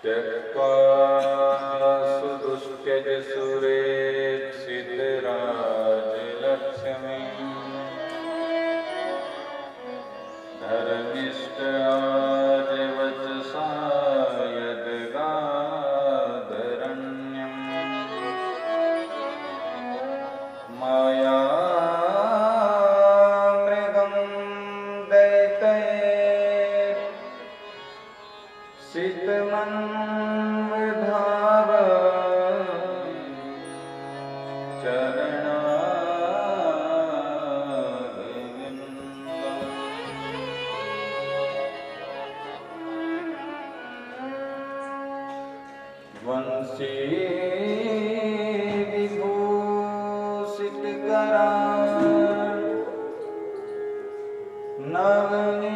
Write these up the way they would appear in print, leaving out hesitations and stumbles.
त्यक्त्वा सुदुष्यज सुरेक्षितराजलक्ष्मीं धर्मिष्ठ आर्यवचसा यद्गाधरण्यं मायामृगं दैतैर्षितमन्वधाव वंशी विभूषितकरा नवनीरदाभा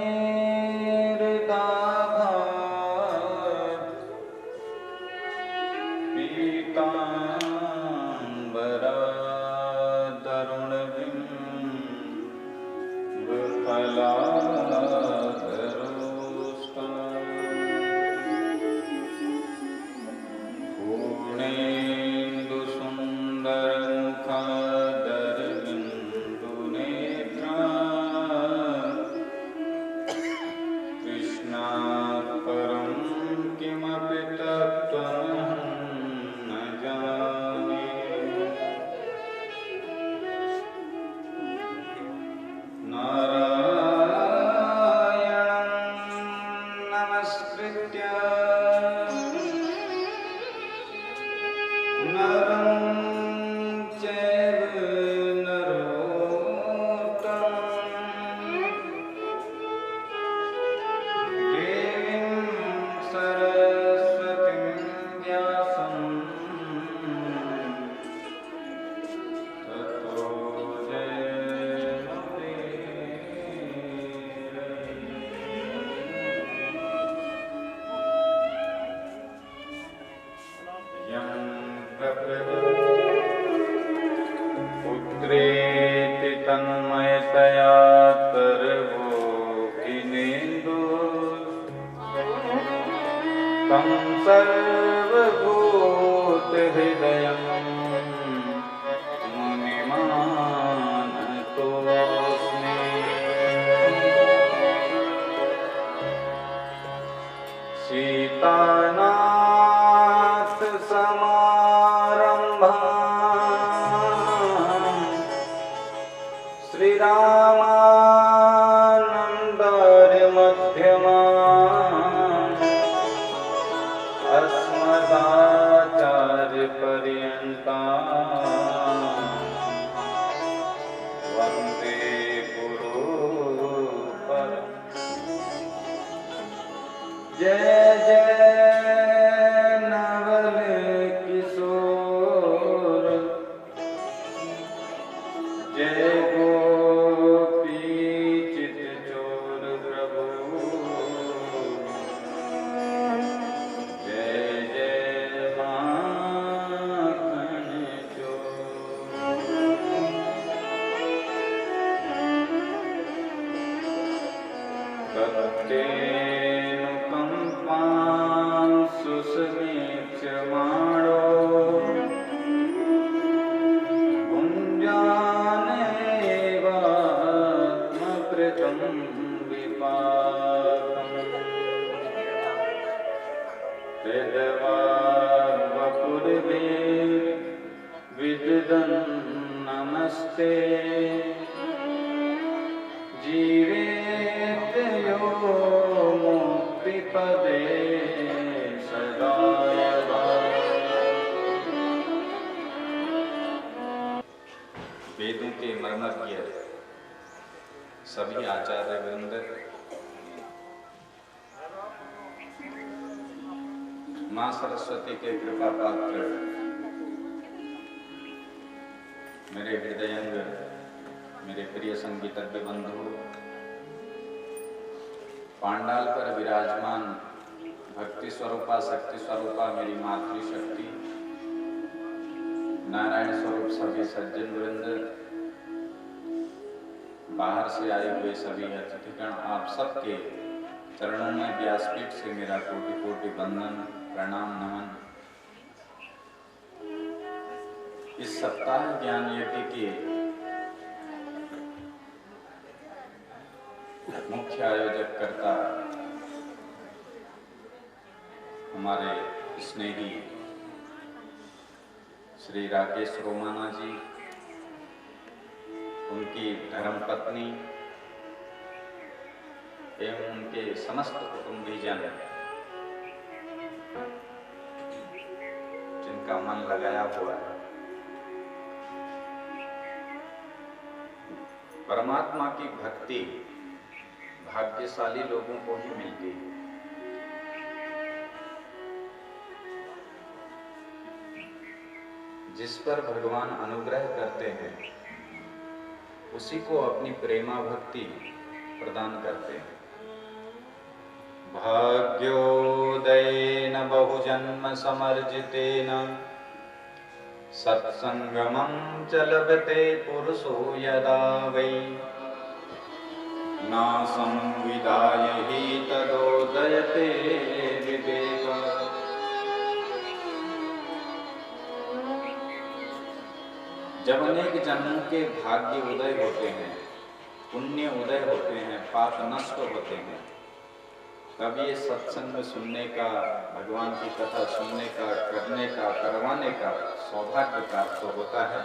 पीताम्बरा तरुणबिम्बफलाधरोष्टा पूर्णेन्दुसुन्दरमुखादरबिन्दुनेत्रा कृष्णात् परं किमपि तत्त्वमहं न जाने। नारायणं नमस्कृत्य नरं चैव नरोत्तमं देवीं सरस्वतीं व्यासं ततो यं पुत्रेति तन्मयतया सर्वोऽखिलेन्दु तं सर्वभूतहृदयं मुनिमानतोऽस्मि। सीतानाथ समारम्भाम् श्रीरामानन्दार्यमध्यमाम् अस्मदाचार्यपर्यन्ताम् वन्दे गुरुपरम्। जय जय नवल किशोर जय गोपी चितचोर प्रभु जय जय माखन चोर। भक्तेऽनुकम्पां सुसमीक्ष्यमाणो भुञ्जानेवात्मकृतं विपाकम् वेदवाग्वपुर्भिर्विदधन् नमस्ते जीवेत यो मुक्तिपदे सदा यदा। वेदों के मर्मज्ञ सभी आचार्य वृंद, मां सरस्वती के कृपा पात्र मेरे हृदयंग, मेरे प्रिय संगीतज्ञ बंधु, पांडाल पर विराजमान भक्ति स्वरूपा शक्ति स्वरूपा मेरी मातृशक्ति, नारायण स्वरूप सभी सज्जन वृंद, बाहर से आए हुए सभी अतिथिगण, आप सबके चरणों में व्यासपीठ से मेरा कोटि कोटि वंदन प्रणाम नमन। इस सप्ताह ज्ञान यज्ञ के मुख्य आयोजक करता हमारे स्नेही श्री राकेश रोमाना जी, उनकी धर्मपत्नी एवं उनके समस्त कुटुंबीजन जिनका मन लगाया हुआ है, परमात्मा की भक्ति भाग्यशाली लोगों को ही मिलती है। जिस पर भगवान अनुग्रह करते हैं उसी को अपनी प्रेमा भक्ति प्रदान करते हैं। भाग्योदयेन बहुजन्म समर्जितेन सत्संगमं च लभते पुरुषो यदा वै न संविदाय हि तदोदयते विवेक। जब अनेक जन्मों के भाग्य उदय होते हैं, पुण्य उदय होते हैं, पाप नष्ट होते हैं, तब ये सत्संग सुनने का, भगवान की कथा सुनने का, करने का, करवाने का सौभाग्य प्राप्त होता है।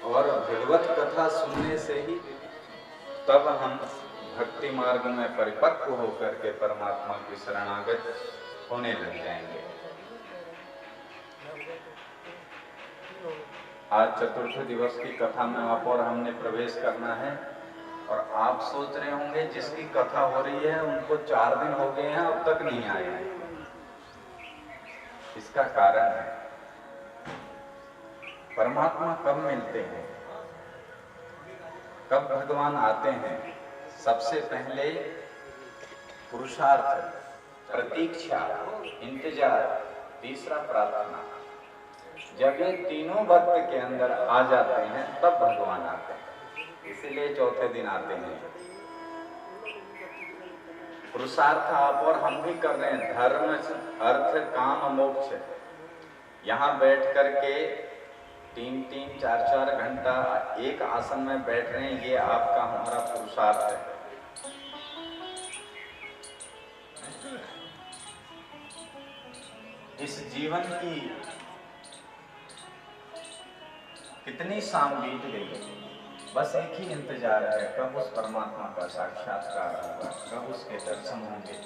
और भगवत कथा सुनने से ही तब हम भक्ति मार्ग में परिपक्व होकर के परमात्मा की शरणागत होने लग जाएंगे। आज चतुर्थ दिवस की कथा में आप और हमने प्रवेश करना है और आप सोच रहे होंगे जिसकी कथा हो रही है उनको 4 दिन हो गए हैं अब तक नहीं आए हैं। इसका कारण है परमात्मा कब मिलते हैं, कब भगवान आते हैं। सबसे पहले पुरुषार्थ, प्रतीक्षा, इंतजार, तीसरा प्रार्थना। जब ये तीनों वक्त के अंदर आ जाते हैं तब भगवान आते हैं, इसलिए चौथे दिन आते हैं। पुरुषार्थ आप और हम भी कर रहे हैं, धर्म अर्थ काम मोक्ष। यहाँ बैठ करके 3-3, 4-4 घंटा एक आसन में बैठ रहे हैं, ये आपका हमारा पुरुषार्थ है। इस जीवन की कितनी शाम बीत गई, बस एक ही इंतजार है, कब उस परमात्मा का साक्षात्कार होगा, कब उसके दर्शन होंगे।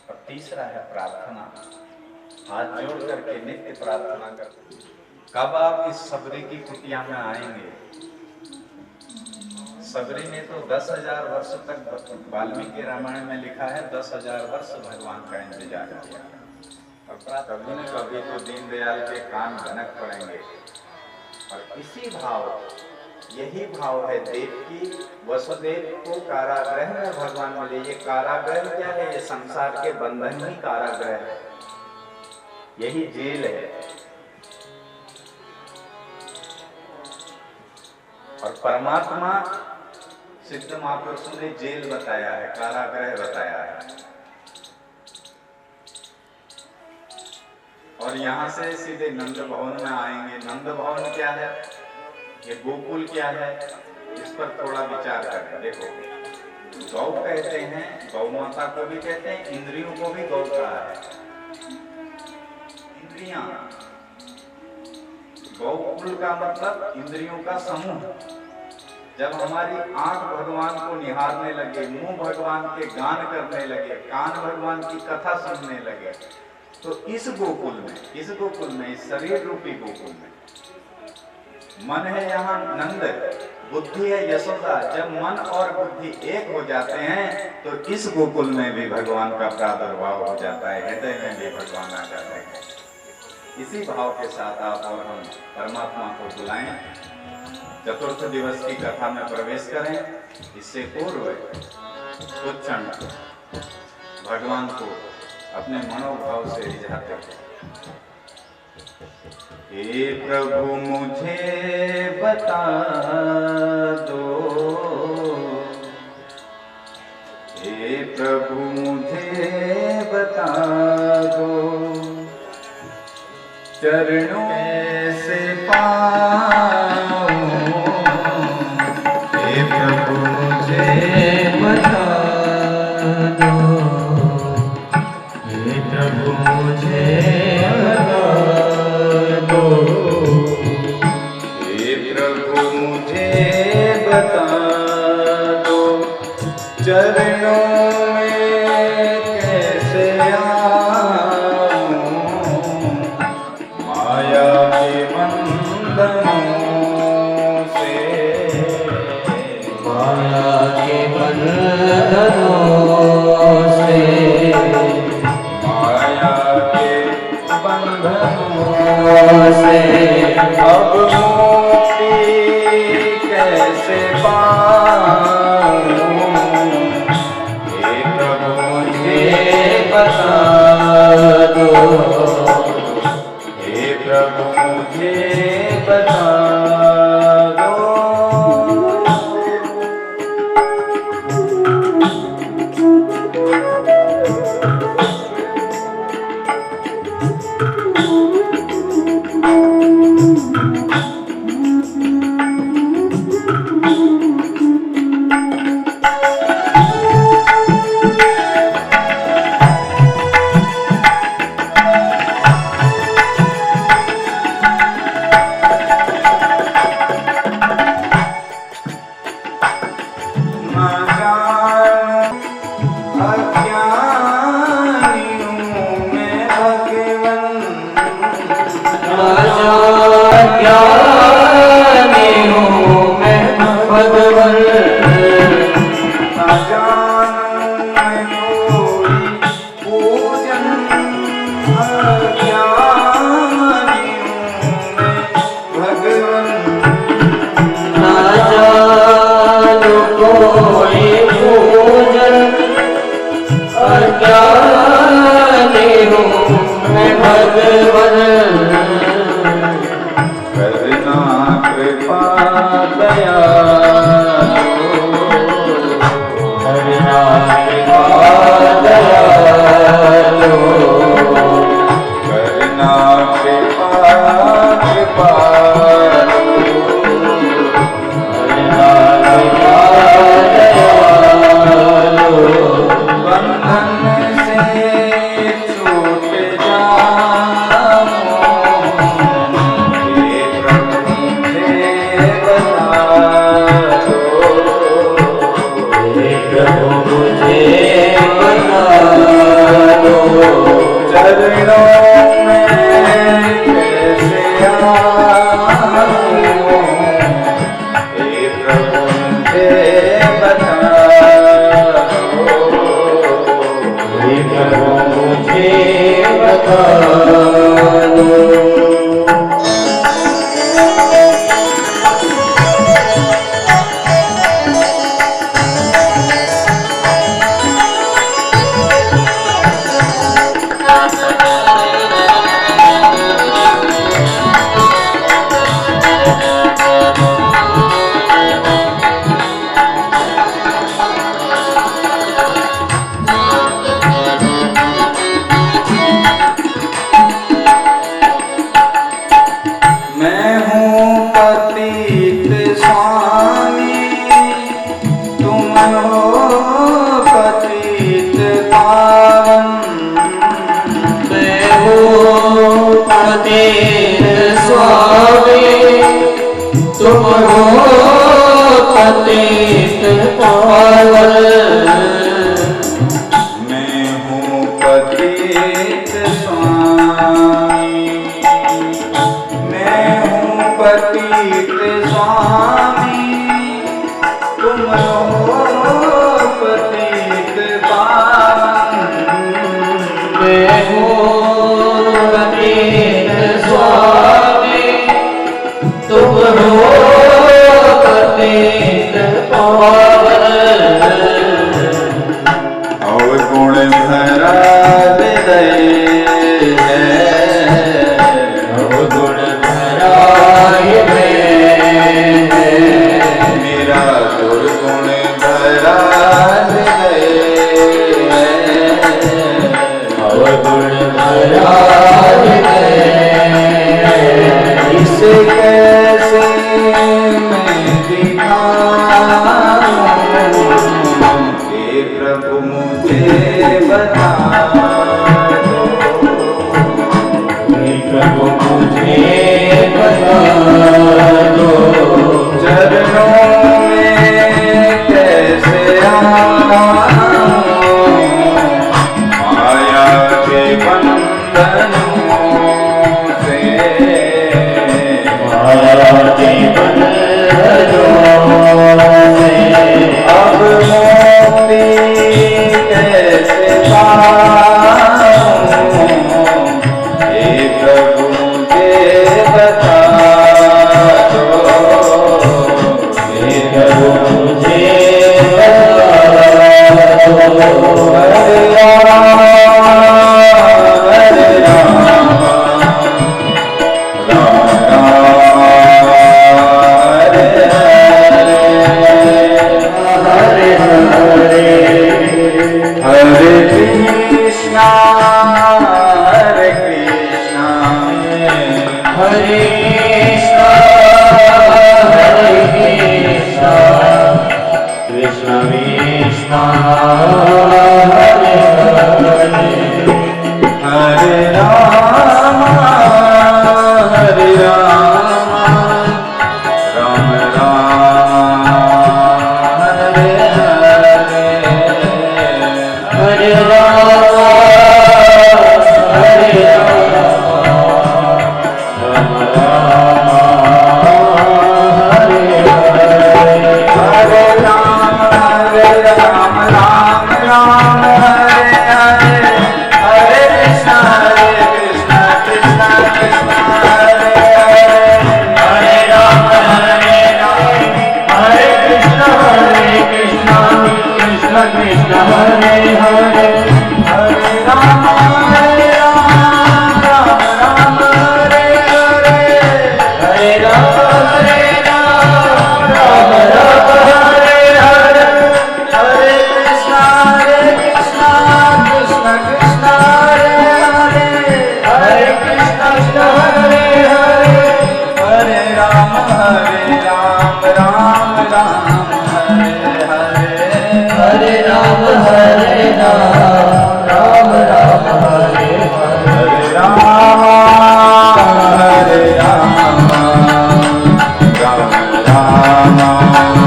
और तीसरा है प्रार्थना, हाथ जोड़ करके नित्य प्रार्थना करते। कब आप इस सबरी की कुटिया में आएंगे। सबरी ने तो 10,000 वर्ष तक, वाल्मीकि रामायण में लिखा है 10,000 वर्ष भगवान का इंतजार किया। और कभी न कभी तो दीनदयाल के कान भनक पड़ेंगे। और इसी भाव, यही भाव है देवकी वसुदेव को कारागृह में भगवान मिले। ये कारागृह क्या है, ये संसार के बंधन ही कारागृह है, यही जेल है। और परमात्मा सिद्ध महापुरुषों ने जेल बताया है, कारागृह बताया है। और यहाँ से सीधे नंद भवन में आएंगे। नंद भवन क्या है, ये गोकुल क्या है, इस पर थोड़ा विचार करें। देखो, गौ कहते हैं, गौ माता को भी कहते हैं, इंद्रियों को भी गौ कहा है। इंद्रियां, गौकुल का मतलब इंद्रियों का समूह। जब हमारी आंख भगवान को निहारने लगे, मुंह भगवान के गान करने लगे, कान भगवान की कथा सुनने लगे, तो इस गोकुल में, इस शरीर रूपी गोकुल में मन है यहाँ नंद, बुद्धि है यशोदा। जब मन और बुद्धि एक हो जाते हैं तो इस गोकुल में भी भगवान का प्रादुर्भाव हो जाता है, हृदय में भी भगवान आ जाते हैं। इसी भाव के साथ आप और हम परमात्मा को बुलाएं, चतुर्थ दिवस की कथा में प्रवेश करें। इससे पूर्व कुछ क्षण भगवान को अपने मनोभाव से रिझाते हैं। हे प्रभु मुझे बता दो हे प्रभु मुझे बता दो, चरणों से पाऊं। हे प्रभु मुझे बता दो, हे प्रभु मुझे बता दो, हे प्रभु मुझे बता दो, चरणों में कैसे आऊं, माया के बंधनों से, माया के बंधनों से, माया के बंधनों से अब मुक्ति कैसे पाऊं, हे प्रभु मुझे बता दो, हे प्रभु मुझे बता दो। मेरा दुर्गुण भरा हृदय महाराज इसे कैसे मैं दिखाऊं, हे प्रभु मुझे बता दो, हे प्रभु मुझे बता दो, चरणों में कैसे आऊं, माया के बंधनों से, माया के बंधनों से अब मुक्ति कैसे पाऊं, हे प्रभु मुझे बता दो, हे प्रभु मुझे बता दो। हरे राम हरे राम राम राम हरे हरे, हरे हरे हरे कृष्णा हरे कृष्णा, हरे कृष्णा कृष्ण कृष्ण हरे हरे, हरे राम हरे राम राम राम हरे हरे, हरे राम हरे राम राम राम हरे हरे, हरे राम राम राम हरे हरे, हरे कृष्ण कृष्ण कृष्ण हरे हरे, हरे राम हरे कृष्ण कृष्ण कृष्ण हरे हरे, हरे राम राम राम हरे हरे, हरे राम राम राम हरे हरे, हरे कृष्ण कृष्ण कृष्ण हरे हरे, हरे कृष्ण हरे हरे, हरे राम राम राम हरे हरे, हरे राम राम राम हरे हरे, हरे राम राम राम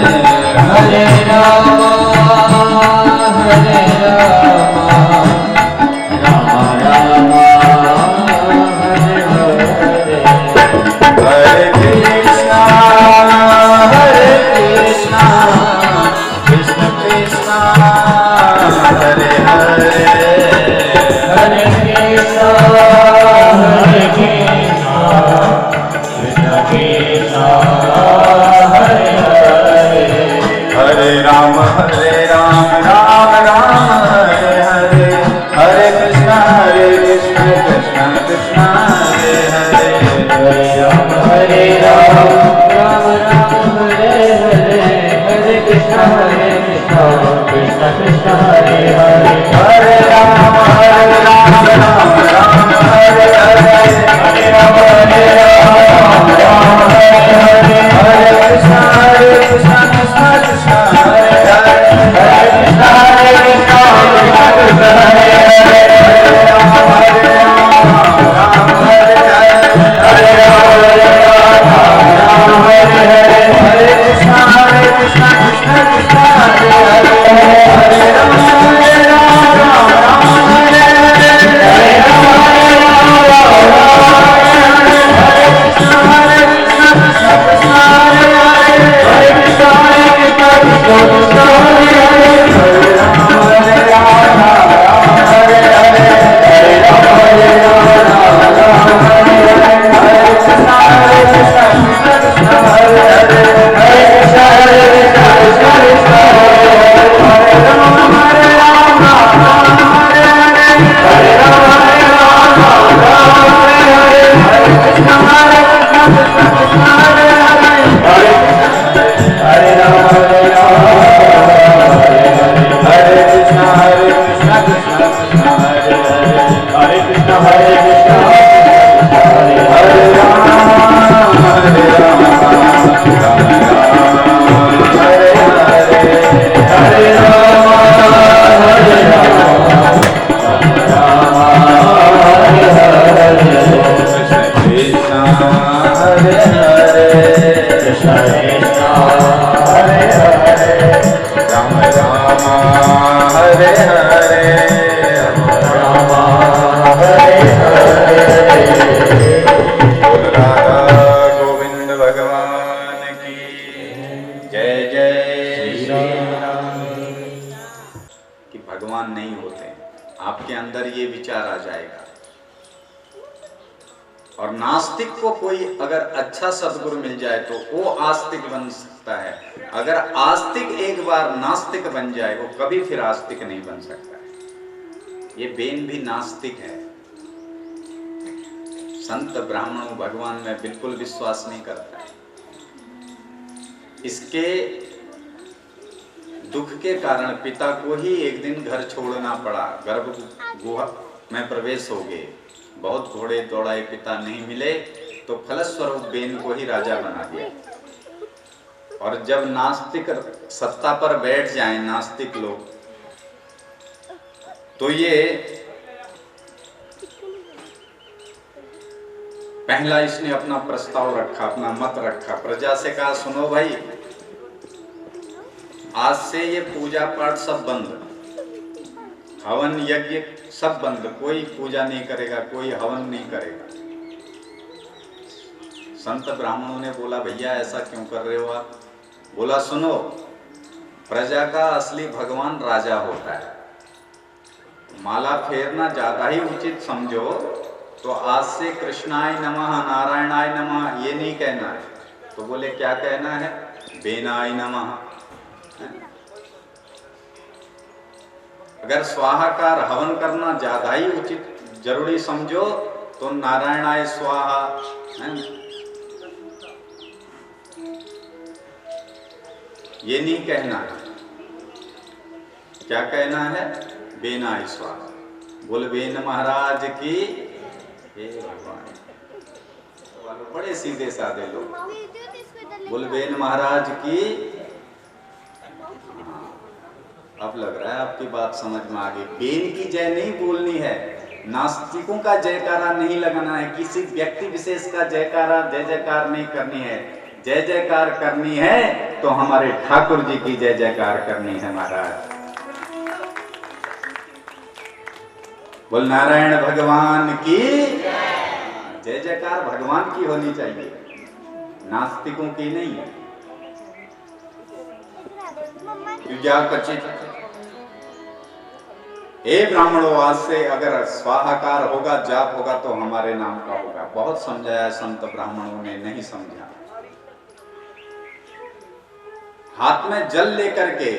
हरे हरे, हरे राम राम राम हरे हरे, हरे कृष्णा कृष्ण कृष्ण हरे हरे, हरे कृष्ण कृष्ण कृष्ण हरे हरे, हरे राम राम राम हरे हरे, हरे कृष्ण कृष्ण कृष्ण हरे हरे, हरे राम राम राम हरे हरे, हरे कृष्ण कृष्ण कृष्ण हरे हरे, हरे राम राम राम हरे हरे, हरे राम राम हरे हरे, हरे कृष्ण कृष्ण कृष्ण हरे हरे, हरे कृष्ण कृष्ण हरे हरे, हरे राम राम हरे हरे, हरे राम हरे हरे, हरे कृष्ण कृष्ण कृष्ण हरे हरे, हरे राम राम हरे हरे, हरे राम हरे कृष्ण कृष्ण कृष्ण हरे हरे, हरे कृष्ण कृष्ण हरे हरे, हरे राम राम हरे हरे, हरे राम राम हरे हरे, हरे कृष्ण कृष्ण कृष्ण हरे हरे, हरे कृष्ण कृष्ण कृष्ण हरे हरे, हरे राम हरे हरे, हरे राम हरे हरे, हरे कृष्ण कृष्ण कृष्ण हरे हरे, हरे राम हरे हरे राम राम हरे हरे राम हरे हरे बोल राधा गोविंद भगवान की जय जय श्री राम। कि भगवान नहीं होते, आपके अंदर ये विचार आ जाएगा। और नास्तिक को कोई अगर अच्छा सद्गुरु मिल जाए तो वो आस्तिक बन सकता है। अगर आस्तिक एक बार नास्तिक बन जाए वो कभी फिर आस्तिक नहीं बन सकता है। ये बेन भी नास्तिक है। संत ब्राह्मणों भगवान में बिल्कुल विश्वास नहीं करता है। इसके दुख के कारण पिता को ही एक दिन घर छोड़ना पड़ा, गर्भ गुहा में प्रवेश हो गए। बहुत घोड़े दौड़ाए, पिता नहीं मिले तो फलस्वरूप बेन को ही राजा बना दिया। और जब नास्तिक सत्ता पर बैठ जाएं, नास्तिक लोग, तो ये पहला इसने अपना प्रस्ताव रखा, अपना मत रखा। प्रजा से कहा सुनो भाई, आज से ये पूजा पाठ सब बंद, हवन यज्ञ सब बंद, कोई पूजा नहीं करेगा, कोई हवन नहीं करेगा। संत ब्राह्मणों ने बोला भैया ऐसा क्यों कर रहे हो आप? बोला सुनो, प्रजा का असली भगवान राजा होता है। माला फेरना ज्यादा ही उचित समझो तो आज से कृष्णाय नमः नारायणाय नमः ये नहीं कहना है। तो बोले क्या कहना है? बेनाय नमः। अगर स्वाहाकार हवन करना ज्यादा ही उचित जरूरी समझो तो नारायणाय स्वाहा है, ये नहीं कहना है। क्या कहना है? बेनाय स्वाहा। बोल बेन महाराज की। हे भगवान, बड़े सीधे साधे लोग। बोल बेन महाराज की। अब लग रहा है आपकी बात समझ में आ गई। बेन की जय नहीं बोलनी है, नास्तिकों का जयकारा नहीं लगाना है, किसी व्यक्ति विशेष का जयकारा जय जयकार नहीं करनी है। जय जयकार करनी है तो हमारे ठाकुर जी की जय जयकार करनी है महाराज। बोल नारायण भगवान की जय जयकार भगवान की होनी चाहिए, नास्तिकों की नहीं है। ए ब्राह्मणों, आज से अगर स्वाहाकार होगा, जाप होगा तो हमारे नाम का होगा। बहुत समझाया संत ब्राह्मणों ने, नहीं समझा। हाथ में जल लेकर के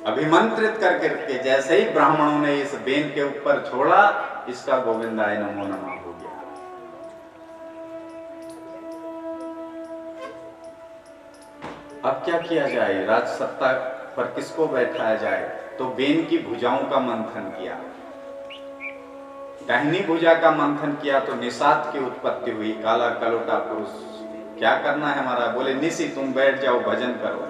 अभिमंत्रित करके जैसे ही ब्राह्मणों ने इस बेन के ऊपर छोड़ा, इसका गोविंदाय नमो नमः हो गया। अब क्या किया जाए? राज सत्ता पर किसको बैठाया जाए? तो बेन की भुजाओं का मंथन किया। दाहिनी भुजा का मंथन किया तो निषाद की उत्पत्ति हुई, काला कलोटा पुरुष। क्या करना है हमारा? बोले निशी तुम बैठ जाओ, भजन करो।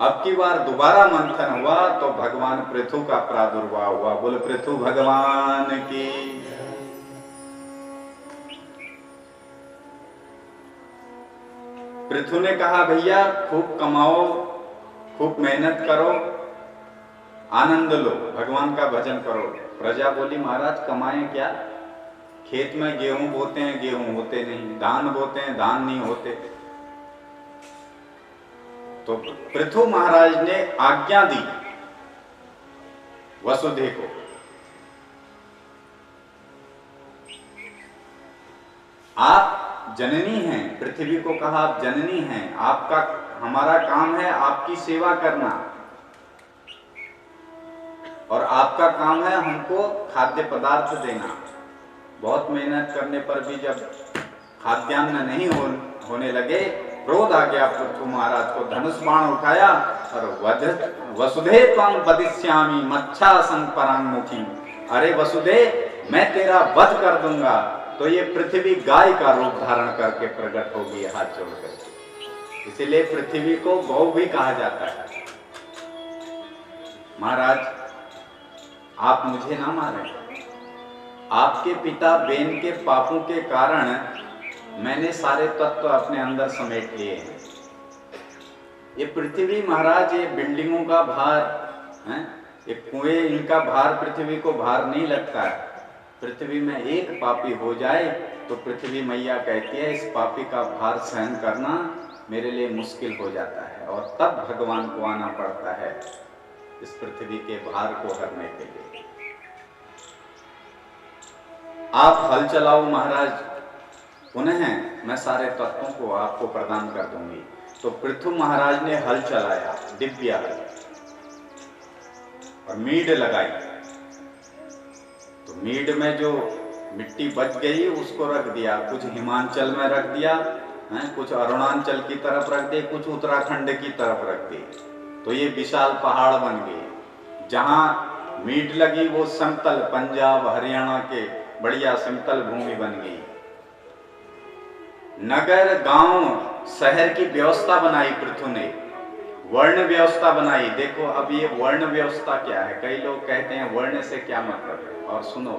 अब की बार दोबारा मंथन हुआ तो भगवान पृथु का प्रादुर्भाव हुआ। बोले पृथु भगवान की। पृथु ने कहा भैया खूब कमाओ, खूब मेहनत करो, आनंद लो, भगवान का भजन करो। प्रजा बोली महाराज कमाएं क्या? खेत में गेहूं बोते हैं, गेहूं होते नहीं, धान बोते हैं, धान नहीं होते। तो पृथु महाराज ने आज्ञा दी वसुदेव को, आप जननी हैं। पृथ्वी को कहा आप जननी हैं, आपका हमारा काम है आपकी सेवा करना, और आपका काम है हमको खाद्य पदार्थ देना। बहुत मेहनत करने पर भी जब खाद्यान्न नहीं होने लगे, क्रोध आ गया पृथु महाराज को। धनुष बाण उठाया और वसुदेव त्वां वदिष्यामि मच्छा संपरांगमुखी। अरे वसुदेव मैं तेरा वध कर दूंगा। तो ये पृथ्वी गाय का रूप धारण करके प्रकट होगी हाथ जोड़कर। इसीलिए पृथ्वी को गौ भी कहा जाता है। महाराज आप मुझे ना मारें, आपके पिता बेन के पापों के कारण मैंने सारे तत्व अपने अंदर समेट लिए हैं। ये पृथ्वी महाराज, ये बिल्डिंगों का भार है, ये कुएं, इनका भार पृथ्वी को भार नहीं लगता है। पृथ्वी में एक पापी हो जाए तो पृथ्वी मैया कहती है इस पापी का भार सहन करना मेरे लिए मुश्किल हो जाता है, और तब भगवान को आना पड़ता है इस पृथ्वी के भार को हरने के लिए। आप हल चलाओ महाराज, पुनः मैं सारे तत्वों को आपको प्रदान कर दूंगी। तो पृथु महाराज ने हल चलाया, दिव्या हल, और मीड लगाई। तो मीड में जो मिट्टी बच गई उसको रख दिया, कुछ हिमाचल में रख दिया है, कुछ अरुणाचल की तरफ रख दिए, कुछ उत्तराखंड की तरफ रख दिए। तो ये विशाल पहाड़ बन गए। जहां मीड लगी वो समतल, पंजाब हरियाणा के बढ़िया समतल भूमि बन गई। नगर गांव शहर की व्यवस्था बनाई पृथु ने, वर्ण व्यवस्था बनाई। देखो अब ये वर्ण व्यवस्था क्या है, कई लोग कहते हैं वर्ण से क्या मतलब है, और सुनो,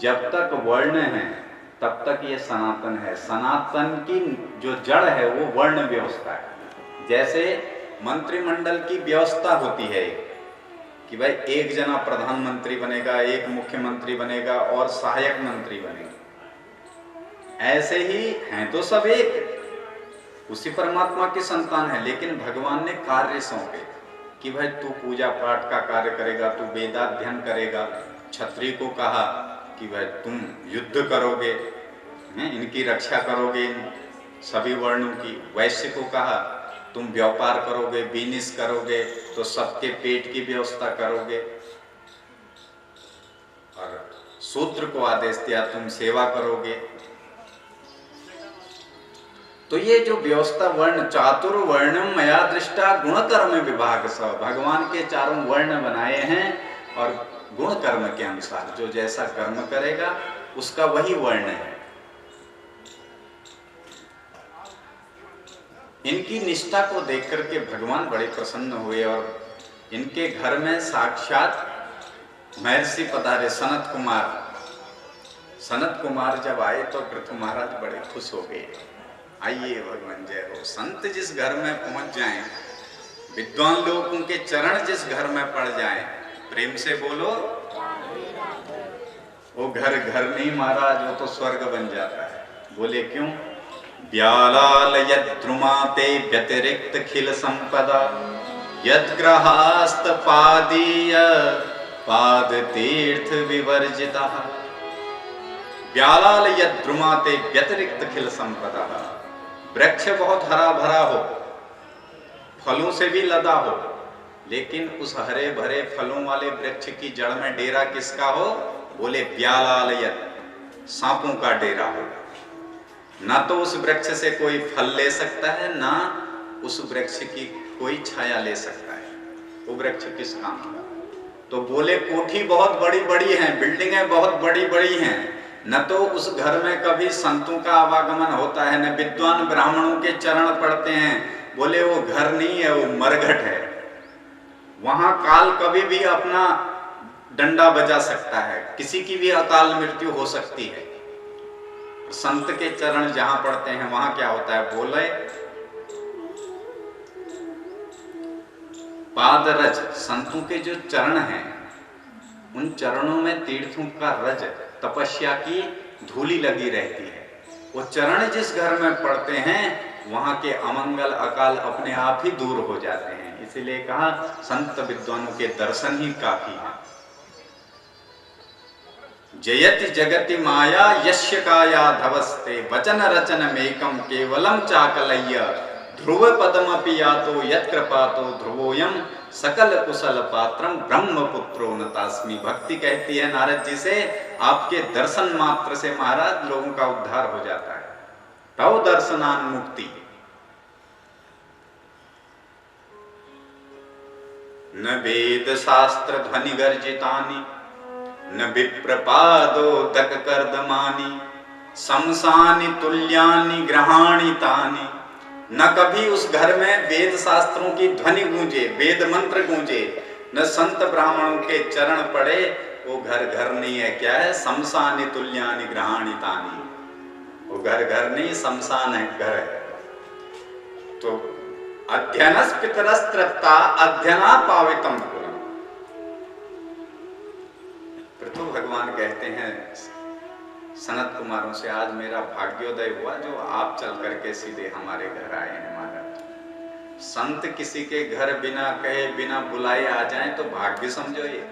जब तक वर्ण है तब तक ये सनातन है। सनातन की जो जड़ है वो वर्ण व्यवस्था है। जैसे मंत्रिमंडल की व्यवस्था होती है कि भाई एक जना प्रधानमंत्री बनेगा, एक मुख्यमंत्री बनेगा और सहायक मंत्री बनेगा, ऐसे ही हैं तो सब एक, उसी परमात्मा की संतान है। लेकिन भगवान ने कार्य सौंपे कि भाई तू पूजा पाठ का कार्य करेगा, तू वेदाध्ययन करेगा। क्षत्रिय को कहा कि भाई तुम युद्ध करोगे, इनकी रक्षा करोगे, सभी वर्णों की। वैश्य को कहा तुम व्यापार करोगे, बिजनेस करोगे, तो सबके पेट की व्यवस्था करोगे। और शूद्र को आदेश दिया तुम सेवा करोगे। तो ये जो व्यवस्था वर्ण, चातुर्वर्णम मया दृष्टा गुण कर्म विभाग स, भगवान के चारों वर्ण बनाए हैं और गुण कर्म के अनुसार जो जैसा कर्म करेगा उसका वही वर्ण है। इनकी निष्ठा को देख करके भगवान बड़े प्रसन्न हुए और इनके घर में साक्षात महर्षि पधारे, सनत कुमार। सनत कुमार जब आए तो पृथु महाराज बड़े खुश हो गए। आइए भगवान जय हो। संत जिस घर में पहुंच जाएं, विद्वान लोग उनके चरण जिस घर में पड़ जाएं, प्रेम से बोलो, वो घर घर नहीं महाराज, वो तो स्वर्ग बन जाता है। बोले क्यों? व्यालाल यद्रुमाते व्यतिरिक्त खिल संपदा यद्ग्रहास्त पादीय पाद तीर्थ विवर्जिता। व्यालाल यद्रुमाते व्यतिरिक्त खिल संपदा, वृक्ष बहुत हरा भरा हो, फलों से भी लदा हो, लेकिन उस हरे भरे फलों वाले वृक्ष की जड़ में डेरा किसका हो? बोले व्यालालयत, सांपों का डेरा हो। ना तो उस वृक्ष से कोई फल ले सकता है, ना उस वृक्ष की कोई छाया ले सकता है। वो वृक्ष किस काम का? तो बोले कोठी बहुत बड़ी बड़ी हैं, बिल्डिंगें बहुत बड़ी बड़ी हैं, न तो उस घर में कभी संतों का आवागमन होता है, न विद्वान ब्राह्मणों के चरण पड़ते हैं। बोले वो घर नहीं है, वो मरघट है। वहां काल कभी भी अपना डंडा बजा सकता है, किसी की भी अकाल मृत्यु हो सकती है। संत के चरण जहां पड़ते हैं वहां क्या होता है? बोले पादरज, संतों के जो चरण हैं उन चरणों में तीर्थों का रज, तपस्या की धूली लगी रहती है। वो चरण जिस घर में पड़ते हैं वहां के अमंगल अकाल अपने आप ही दूर हो जाते हैं। इसीलिए कहा संत विद्वानों के दर्शन ही काफी है। जयति जगति माया यस्य काया धवस्ते वचन रचन मेकम केवलम चाकलय्य ध्रुव पदमपि यातो यत्कृपातो ध्रुवोयम सकल कुशल पात्रम ब्रह्मपुत्रो नतास्मि। भक्ति कहती है नारद जी से, आपके दर्शन मात्र से महाराज लोगों का उद्धार हो जाता है। तव दर्शनान मुक्ति। न वेद शास्त्र ध्वनि गर्जितानि न विप्रपादोदक कर्दमानि शमशानि तुल्यानि ग्रहाणि तानि। न कभी उस घर में वेद शास्त्रों की ध्वनि गूंजे, वेद मंत्र गूंजे, न संत ब्राह्मणों के चरण पड़े, वो घर घर नहीं है। क्या है? शमशानि तुल्यानि ग्रहाणि तानि। वो घर घर नहीं, शमशान है, घर है। तो अध्ययनस पितरस तृप्ता अध्ययना पावितम कुलम। पृथु भगवान कहते हैं सनत कुमारों से, आज मेरा भाग्योदय हुआ जो आप चल करके सीधे हमारे घर आए हैं महाराज। संत किसी के घर बिना कहे बिना बुलाए आ जाएं तो भाग्य समझो ये।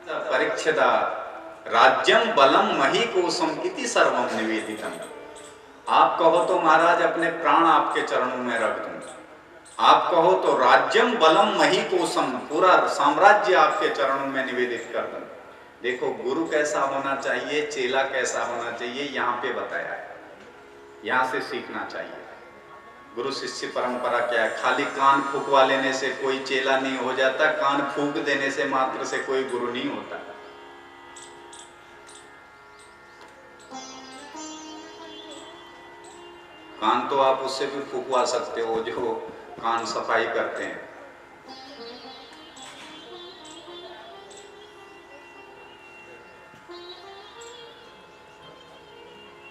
परीक्षिता राज्यम बलम मही कोशम इति सर्वम निवेदितम। आप कहो तो महाराज अपने प्राण आपके चरणों में रख दूं, आप कहो तो राज्यम बलम मही कोशम, पूरा साम्राज्य आपके चरणों में निवेदित कर दूं। देखो गुरु कैसा होना चाहिए, चेला कैसा होना चाहिए, यहाँ पे बताया है, यहाँ से सीखना चाहिए। गुरु शिष्य परंपरा क्या है? खाली कान फूकवा लेने से कोई चेला नहीं हो जाता, कान फूक देने से मात्र से कोई गुरु नहीं होता। कान तो आप उससे भी फूकवा सकते हो जो कान सफाई करते हैं।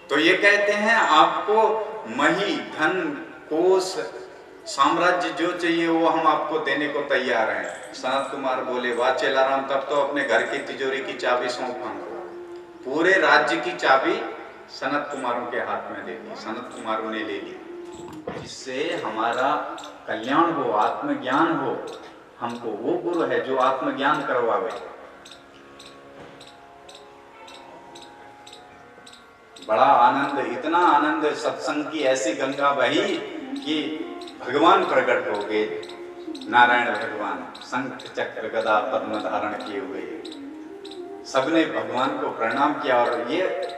तो ये कहते हैं आपको मही, धन, कोष, साम्राज्य जो चाहिए वो हम आपको देने को तैयार हैं। सनत कुमार बोले वाह चेलाराम, तब तो अपने घर की तिजोरी की चाबी सौंप मांगो। पूरे राज्य की चाबी सनत कुमारों के हाथ में दे दी, सनत कुमारों ने ले ली, जिससे हमारा कल्याण हो, आत्मज्ञान हो। हमको वो गुरु है जो आत्मज्ञान करवावे। बड़ा आनंद, इतना आनंद, सत्संग की ऐसी गंगा बही कि भगवान प्रकट हो गए। नारायण भगवान शंख चक्र गदा पद्म धारण किए हुए, सबने भगवान को प्रणाम किया। और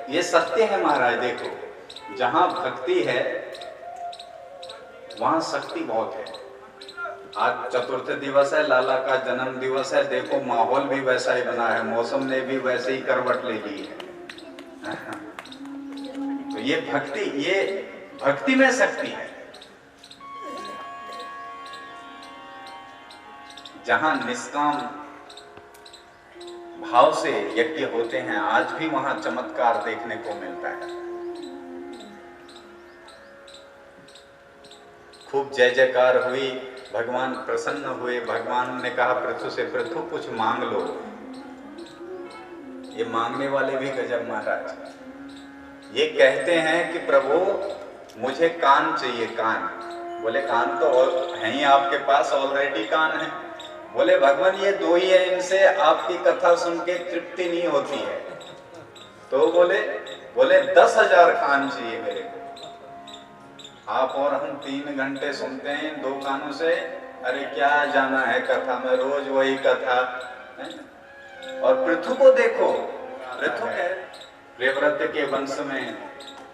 ये सत्य है महाराज। देखो जहां भक्ति है वहां शक्ति बहुत है। आज चतुर्थ दिवस है, लाला का जन्म दिवस है, देखो माहौल भी वैसा ही बना है, मौसम ने भी वैसे ही करवट ले ली है। तो ये भक्ति में शक्ति है। जहां निष्काम भाव से यज्ञ होते हैं, आज भी वहां चमत्कार देखने को मिलता है। खूब जय जयकार हुई, भगवान प्रसन्न हुए। भगवान ने कहा पृथु से, पृथु कुछ मांग लो। ये मांगने वाले भी गजब महाराज। ये कहते हैं कि प्रभु मुझे कान चाहिए, कान। बोले कान तो है ही आपके पास, ऑलरेडी कान है। बोले भगवान ये दो ही है, इनसे आपकी कथा सुन के तृप्ति नहीं होती है। तो बोले 10,000 कान चाहिए मेरे को। आप और हम 3 घंटे सुनते हैं 2 कानों से, अरे क्या जाना है कथा में, रोज वही कथा है? और पृथु को देखो, पृथु है प्रियव्रत के वंश में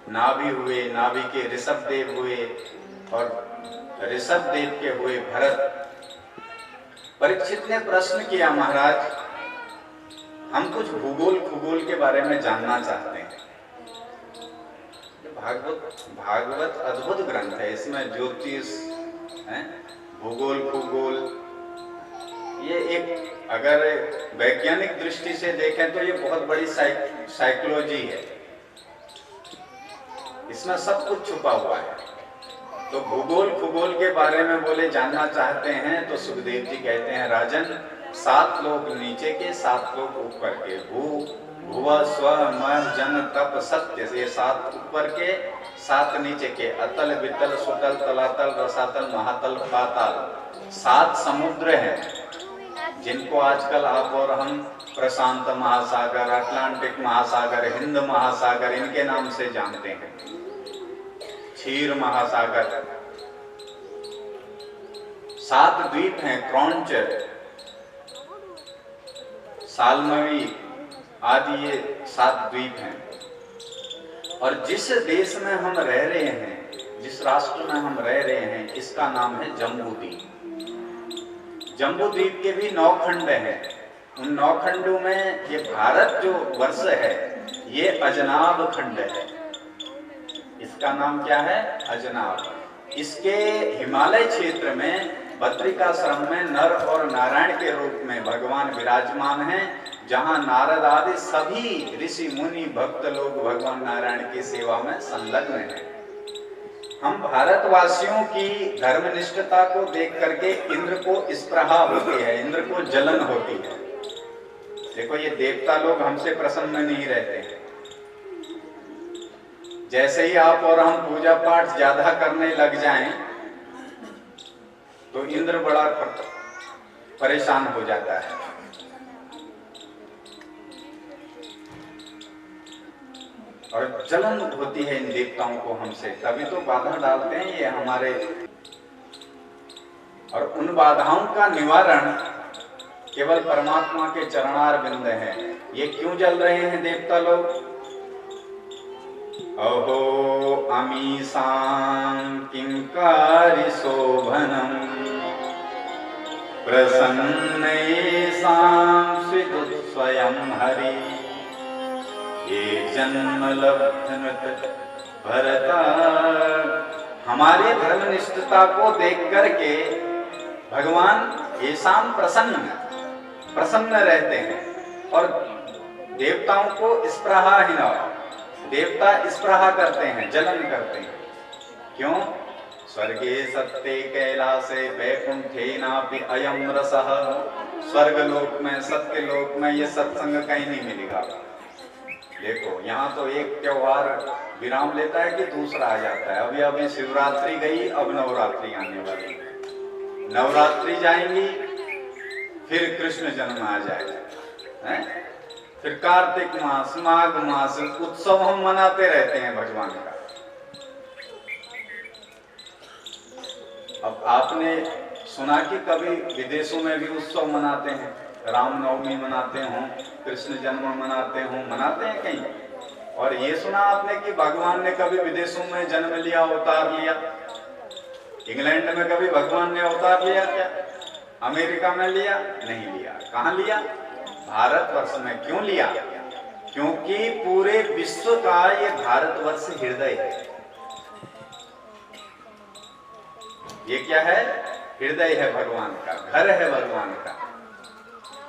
नाभि हुए, नाभि के ऋषभ देव हुए, और ऋषभ देव के हुए भरत। परीक्षित ने प्रश्न किया, महाराज हम कुछ भूगोल के बारे में जानना चाहते हैं। भागवत अद्भुत ग्रंथ है, इसमें ज्योतिष है, भूगोल, ये एक अगर वैज्ञानिक दृष्टि से देखें तो ये बहुत बड़ी साइकोलॉजी है, इसमें सब कुछ छुपा हुआ है। तो भूगोल के बारे में बोले जानना चाहते हैं, तो सुखदेव जी कहते हैं राजन 7 लोग नीचे के, 7 लोग ऊपर के, भुव स्व मह जन तप सत्य, ये 7 ऊपर के 7 नीचे के, अतल वितल सुतल तलातल रसातल महातल पाताल। 7 समुद्र हैं जिनको आजकल आप और हम प्रशांत महासागर, अटलांटिक महासागर, हिंद महासागर इनके नाम से जानते हैं, क्षीर महासागर। 7 द्वीप हैं, क्रौंच, सालमवी आदि, ये 7 द्वीप हैं। और जिस देश में हम रह रहे हैं, जिस राष्ट्र में हम रह रहे हैं, इसका नाम है जम्बूद्वीप। जम्बूद्वीप के भी 9 खंड हैं। उन 9 खंडों में ये भारत जो वर्ष है ये अजनाब खंड है। इसका नाम क्या है? अजनाब। इसके हिमालय क्षेत्र में बद्रिकाश्रम में नर और नारायण के रूप में भगवान विराजमान हैं, जहां नारद आदि सभी ऋषि मुनि भक्त लोग भगवान नारायण की सेवा में संलग्न हैं। हम भारतवासियों की धर्मनिष्ठता को देख करके इंद्र को स्पृहा होती है, इंद्र को जलन होती है। देखो ये देवता लोग हमसे प्रसन्न नहीं रहते हैं। जैसे ही आप और हम पूजा पाठ ज्यादा करने लग जाएं तो इंद्र बड़ा परेशान हो जाता है। और जलन होती है इन देवताओं को हमसे, तभी तो बाधा डालते हैं ये हमारे। और उन बाधाओं का निवारण केवल परमात्मा के चरणार बिंद है। ये क्यों जल रहे हैं देवता लोग? अहो अमीसां किंकारी शोभनम प्रसन्नेषां स्विदुः स्वयं हरि ये जन्म लब्धमत भरता। हमारे धर्मनिष्ठता को देख करके भगवान येषां प्रसन्न रहते हैं। और देवताओं को स्पृहाहीन, देवता स्पृहा करते हैं, जलन करते हैं। क्यों? स्वर्गे सत्ते कैलासे वैकुंठे नापि अयम रसः। स्वर्ग लोक में, सत्य लोक में ये सत्संग कहीं नहीं मिलेगा। देखो यहाँ तो एक त्योहार विराम लेता है कि दूसरा आ जाता है। अभी शिवरात्रि गई, अब नवरात्रि आने वाली है। नवरात्रि जाएंगी, फिर कृष्ण जन्म आ जाएगा, हैं? फिर कार्तिक मास, माघ मास, उत्सव हम मनाते रहते हैं भगवान का। अब आपने सुना कि कभी विदेशों में भी उत्सव मनाते हैं, रामनवमी मनाते हों, कृष्ण जन्म मनाते हों, मनाते हैं कहीं? और ये सुना आपने कि भगवान ने कभी विदेशों में जन्म लिया, अवतार लिया? इंग्लैंड में कभी भगवान ने अवतार लिया क्या? अमेरिका में लिया? नहीं लिया। कहाँ लिया? भारतवर्ष में। क्यों लिया? क्योंकि पूरे विश्व का ये भारतवर्ष हृदय है। ये क्या है? हृदय है भगवान का, घर है भगवान का।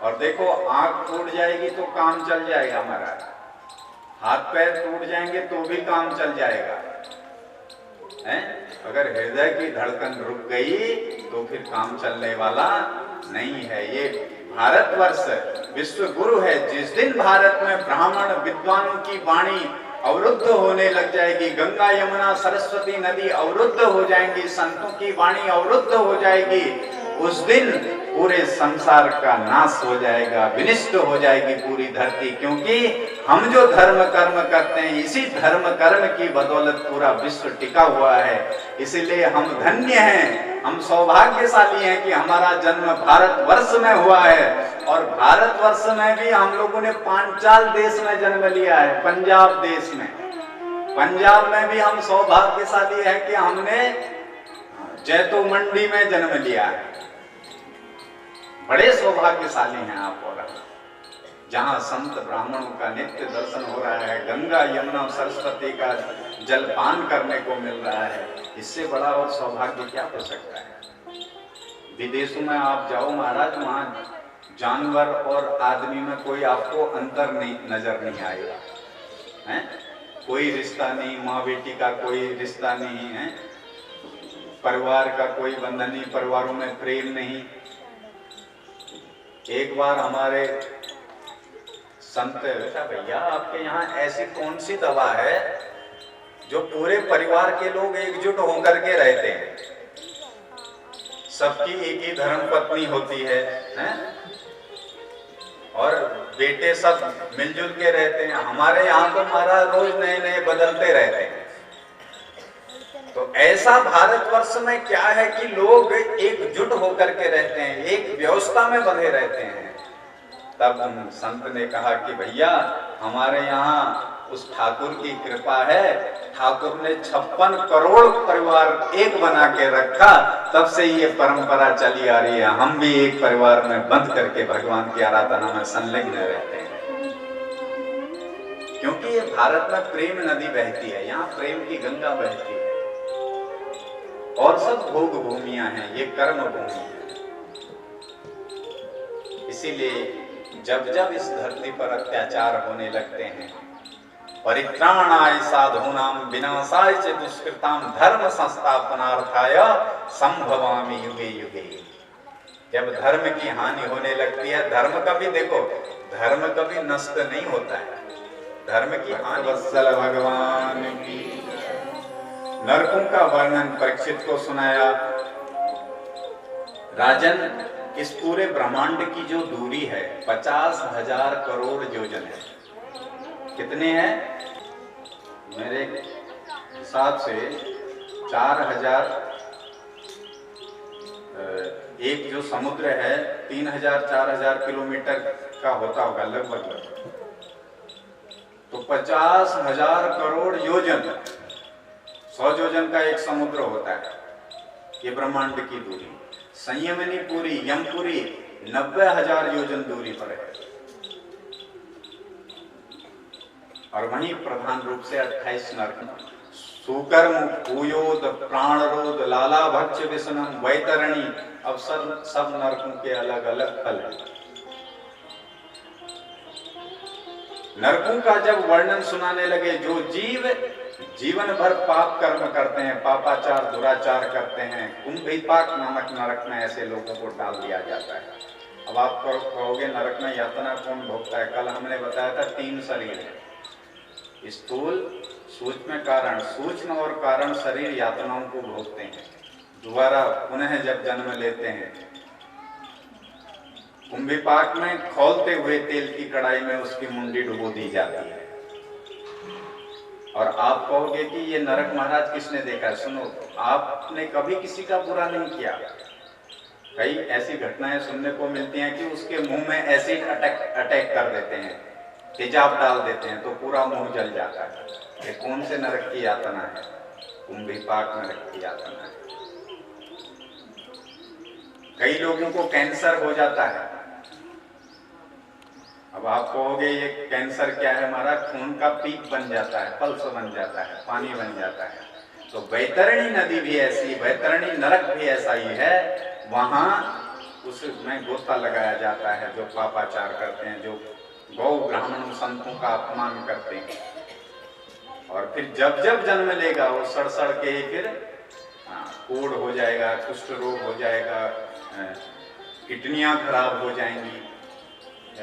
और देखो आंख टूट जाएगी तो काम चल जाएगा हमारा, हाथ पैर टूट जाएंगे तो भी काम चल जाएगा, हैं? अगर हृदय की धड़कन रुक गई तो फिर काम चलने वाला नहीं है। ये भारतवर्ष विश्व गुरु है। जिस दिन भारत में ब्राह्मण विद्वानों की वाणी अवरुद्ध होने लग जाएगी, गंगा यमुना सरस्वती नदी अवरुद्ध हो जाएंगी, संतों की वाणी अवरुद्ध हो जाएगी, उस दिन पूरे संसार का नाश हो जाएगा, विनिष्ट हो जाएगी पूरी धरती। क्योंकि हम जो धर्म कर्म करते हैं, इसी धर्म कर्म की बदौलत पूरा विश्व टिका हुआ है। इसीलिए हम धन्य हैं, हम सौभाग्यशाली हैं कि हमारा जन्म भारतवर्ष में हुआ है। और भारतवर्ष में भी हम लोगों ने पांचाल देश में जन्म लिया है, पंजाब देश में। पंजाब में भी हम सौभाग्यशाली हैं कि हमने जैतो मंडी में जन्म लिया है। बड़े सौभाग्यशाली हैं आप और हम, जहां संत ब्राह्मणों का नित्य दर्शन हो रहा है, गंगा यमुना सरस्वती का जलपान करने को मिल रहा है। इससे बड़ा और सौभाग्य क्या हो सकता है? विदेशों में आप जाओ महाराज, वहां जानवर और आदमी में कोई आपको अंतर नहीं नजर नहीं आएगा, हैं? कोई रिश्ता नहीं, माँ बेटी का कोई रिश्ता नहीं है, परिवार का कोई बंधन नहीं, परिवारों में प्रेम नहीं। एक बार हमारे संत भैया, आपके यहाँ ऐसी कौन सी दवा है जो पूरे परिवार के लोग एकजुट होकर के रहते हैं, सबकी एक ही धर्म पत्नी होती है, हैं? और बेटे सब मिलजुल के रहते हैं। हमारे यहाँ तो महाराज रोज नए नए बदलते रहते हैं। तो ऐसा भारतवर्ष में क्या है कि लोग एकजुट होकर के रहते हैं, एक व्यवस्था में बंधे रहते हैं। तब उन संत ने कहा कि भैया हमारे यहाँ उस ठाकुर की कृपा है, ठाकुर ने 56 करोड़ परिवार एक बना के रखा, तब से ये परंपरा चली आ रही है। हम भी एक परिवार में बंध करके भगवान की आराधना में संलग्न रहते हैं। क्योंकि ये भारत में प्रेम नदी बहती है, यहाँ प्रेम की गंगा बहती है। और सब भोग भूमियां हैं, ये कर्म भूमि है। इसीलिए जब जब इस धरती पर अत्याचार होने लगते हैं, परित्राणाय साधूनां विनाशाय च दुष्कृतां धर्म संस्थापनार्थाय संभवामि युगे युगे। जब धर्म की हानि होने लगती है, धर्म कभी देखो, धर्म कभी नष्ट नहीं होता है, धर्म की हानि। वत्सल भगवान की नरकों का वर्णन परीक्षित को सुनाया। राजन, इस पूरे ब्रह्मांड की जो दूरी है 50,000 करोड़ योजन है। कितने हैं? मेरे हिसाब से 4,000, एक जो समुद्र है 3,000-4,000 किलोमीटर का होता होगा लगभग। तो 50,000 करोड़ योजन, 100 योजन का एक समुद्र होता है। ये ब्रह्मांड की दूरी। संयमनी पूरी, यमपुरी 90,000 योजन दूरी पर है, और वहीं प्रधान रूप से 28 नरक। सुकर्म, भूयोद, प्राणरोध, लाला भक्ष विषणम, वैतरणी, अब सब नरकों के अलग अलग फल हैं। नरकों का जब वर्णन सुनाने लगे, जो जीव जीवन भर पाप कर्म करते हैं, पापाचार दुराचार करते हैं, कुंभिपाक नामक नरक में ऐसे लोगों को डाल दिया जाता है। अब आप कहोगे नरक में यातना कौन भोगता है? कल हमने बताया था 3 शरीर है, स्थूल, सूक्ष्म, कारण। सूक्ष्म और कारण शरीर यातनाओं को भोगते हैं, दोबारा पुनः जब जन्म लेते हैं। कुंभिपाक में खौलते हुए तेल की कढ़ाई में उसकी मुंडी डुबो दी जाती है। और आप कहोगे कि ये नरक महाराज किसने देखा है? सुनो, आपने कभी किसी का बुरा नहीं किया। कई ऐसी घटनाएं सुनने को मिलती हैं कि उसके मुंह में एसिड अटैक कर देते हैं, तेजाब डाल देते हैं, तो पूरा मुंह जल जाता है। ये कौन से नरक की यातना है? कुंभिपाक नरक की यातना है। कई लोगों को कैंसर हो जाता है। अब आप कहोगे ये कैंसर क्या है? हमारा खून का पीप बन जाता है, पल्स बन जाता है, पानी बन जाता है। तो वैतरणी नदी भी ऐसी, वैतरणी नरक भी ऐसा ही है। वहां उसमें गोता लगाया जाता है जो पापाचार करते हैं, जो गौ ब्राह्मणों संतों का अपमान करते हैं। और फिर जब जब जन्म लेगा वो सड़ सड़ के ही फिर कोढ़ हो जाएगा, कुष्ठ रोग हो जाएगा, किडनियां खराब हो जाएंगी,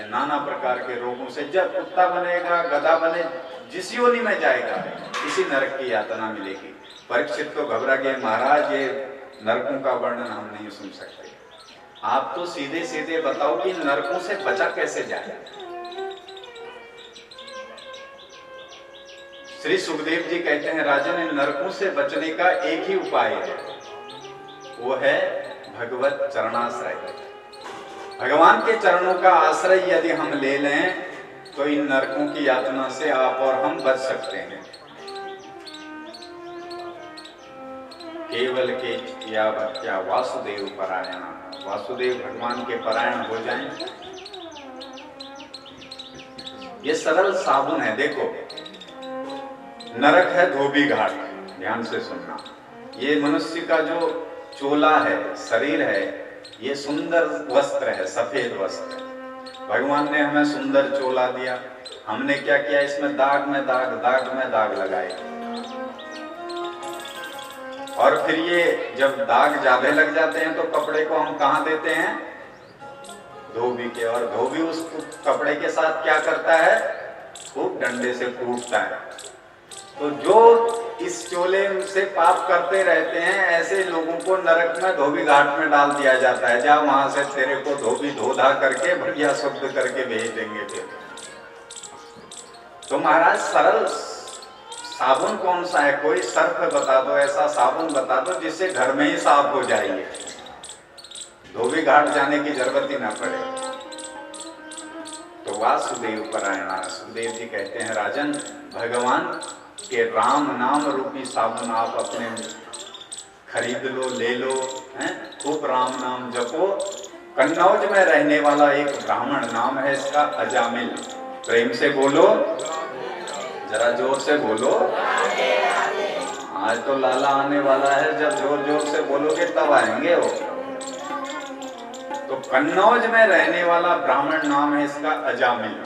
नाना प्रकार के रोगों से। जब कुत्ता बनेगा, गधा बने, जिस योनि में जाएगा इसी नरक की यातना मिलेगी। परीक्षित तो घबरा गए, महाराज ये नरकों का वर्णन हम नहीं सुन सकते, आप तो सीधे सीधे बताओ कि नरकों से बचा कैसे जाए। श्री सुखदेव जी कहते हैं, राजन, इन नरकों से बचने का एक ही उपाय है, वो है भगवत चरणाश्रय। भगवान के चरणों का आश्रय यदि हम ले लें तो इन नरकों की यातना से आप और हम बच सकते हैं। केवल के या भक्त्या वासुदेव परायण, वासुदेव भगवान के परायण हो जाएं। ये सरल साबुन है। देखो, नरक है धोबी घाट, ध्यान से सुनना। ये मनुष्य का जो चोला है, शरीर है, ये सुंदर वस्त्र है, सफेद वस्त्र। भगवान ने हमें सुंदर चोला दिया, हमने क्या किया? इसमें दाग में दाग, दाग में दाग लगाए। और फिर ये जब दाग ज्यादा लग जाते हैं तो कपड़े को हम कहाँ देते हैं? धोबी के। और धोबी उस कपड़े के साथ क्या करता है? खूब डंडे से कूटता है। तो जो इस चोले से पाप करते रहते हैं, ऐसे लोगों को नरक में धोबी घाट में डाल दिया जाता है। जा वहां से तेरे को धोबी धोधा करके बढ़िया शुद्ध करके भेज देंगे। फिर तो महाराज सरल साबुन कौन सा है? कोई सर्फ बता दो, ऐसा साबुन बता दो जिससे घर में ही साफ हो जाएगी, धोबी घाट जाने की जरूरत ही ना पड़े। तो वासुदेव परायण, सुखदेव जी कहते हैं, राजन, भगवान के राम नाम रूपी साबुन आप अपने खरीद लो, ले लो, हैं? खूब राम नाम जपो। कन्नौज में रहने वाला एक ब्राह्मण, नाम है इसका अजामिल। प्रेम से बोलो, जरा जोर से बोलो। आज तो लाला आने वाला है, जब जोर जोर से बोलोगे तब आएंगे वो। तो कन्नौज में रहने वाला ब्राह्मण नाम है इसका अजामिल।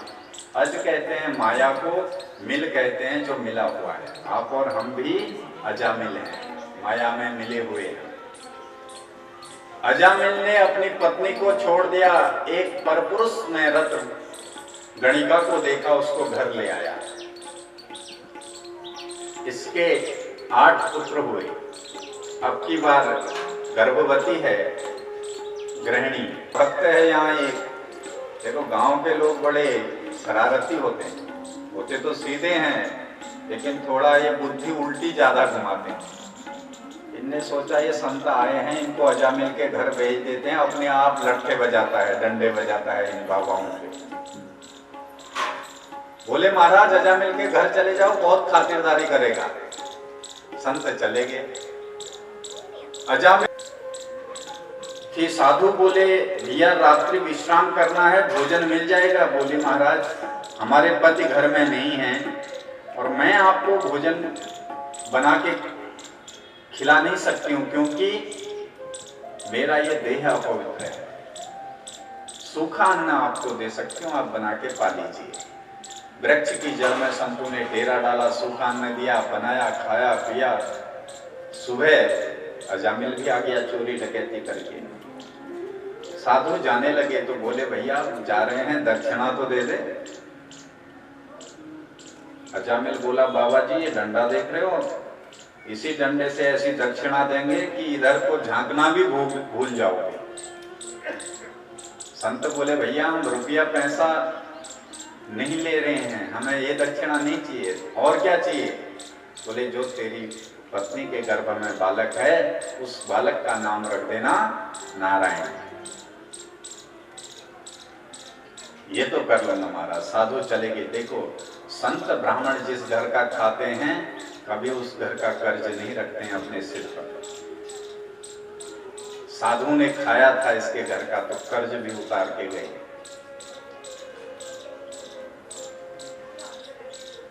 अज कहते हैं माया को, मिल कहते हैं जो मिला हुआ है। आप और हम भी अजामिल हैं, माया में मिले हुए हैं। अजामिल ने अपनी पत्नी को छोड़ दिया, एक परपुरुष में रत गणिका को देखा, उसको घर ले आया। इसके 8 पुत्र हुए। अब की बार गर्भवती है गृहिणी। भक्त है यहाँ एक। देखो गांव के लोग बड़े शरारती होते तो सीधे हैं, लेकिन थोड़ा ये बुद्धि उल्टी ज्यादा घुमाते हैं। इनने सोचा ये संत आए हैं, इनको अजामिल के घर भेज देते हैं, अपने आप लट्ठे बजाता है, डंडे बजाता है इन बाबाओं से। बोले महाराज अजामिल के घर चले जाओ, बहुत खातिरदारी करेगा। संत चले गए। अजामिल कि साधु बोले भैया रात्रि विश्राम करना है, भोजन मिल जाएगा। बोले महाराज हमारे पति घर में नहीं हैं और मैं आपको भोजन बना के खिला नहीं सकती हूँ, क्योंकि मेरा ये देह अपवित्र है। सूखा अन्न आपको दे सकती हूँ, आप बना के पा लीजिए। वृक्ष की जड़ में संतों ने डेरा डाला, सूखा अन्न दिया, बनाया, खाया पिया। सुबह अजामिल भी आ गया चोरी डकैती करके। साधु जाने लगे तो बोले भैया जा रहे हैं, दक्षिणा तो दे दे। अजामिल बोला बाबा जी ये डंडा देख रहे हो, इसी डंडे से ऐसी दक्षिणा देंगे कि इधर को झांकना भी भूल जाओगे। संत बोले भैया हम रुपया पैसा नहीं ले रहे हैं, हमें ये दक्षिणा नहीं चाहिए, और क्या चाहिए? बोले जो तेरी पत्नी के गर्भ में बालक है उस बालक का नाम रख देना नारायण। ये तो कर लेना महाराज। साधु चले गए। देखो संत ब्राह्मण जिस घर का खाते हैं कभी उस घर का कर्ज नहीं रखते हैं अपने सिर पर। साधु ने खाया था इसके घर का तो कर्ज भी उतार के गए।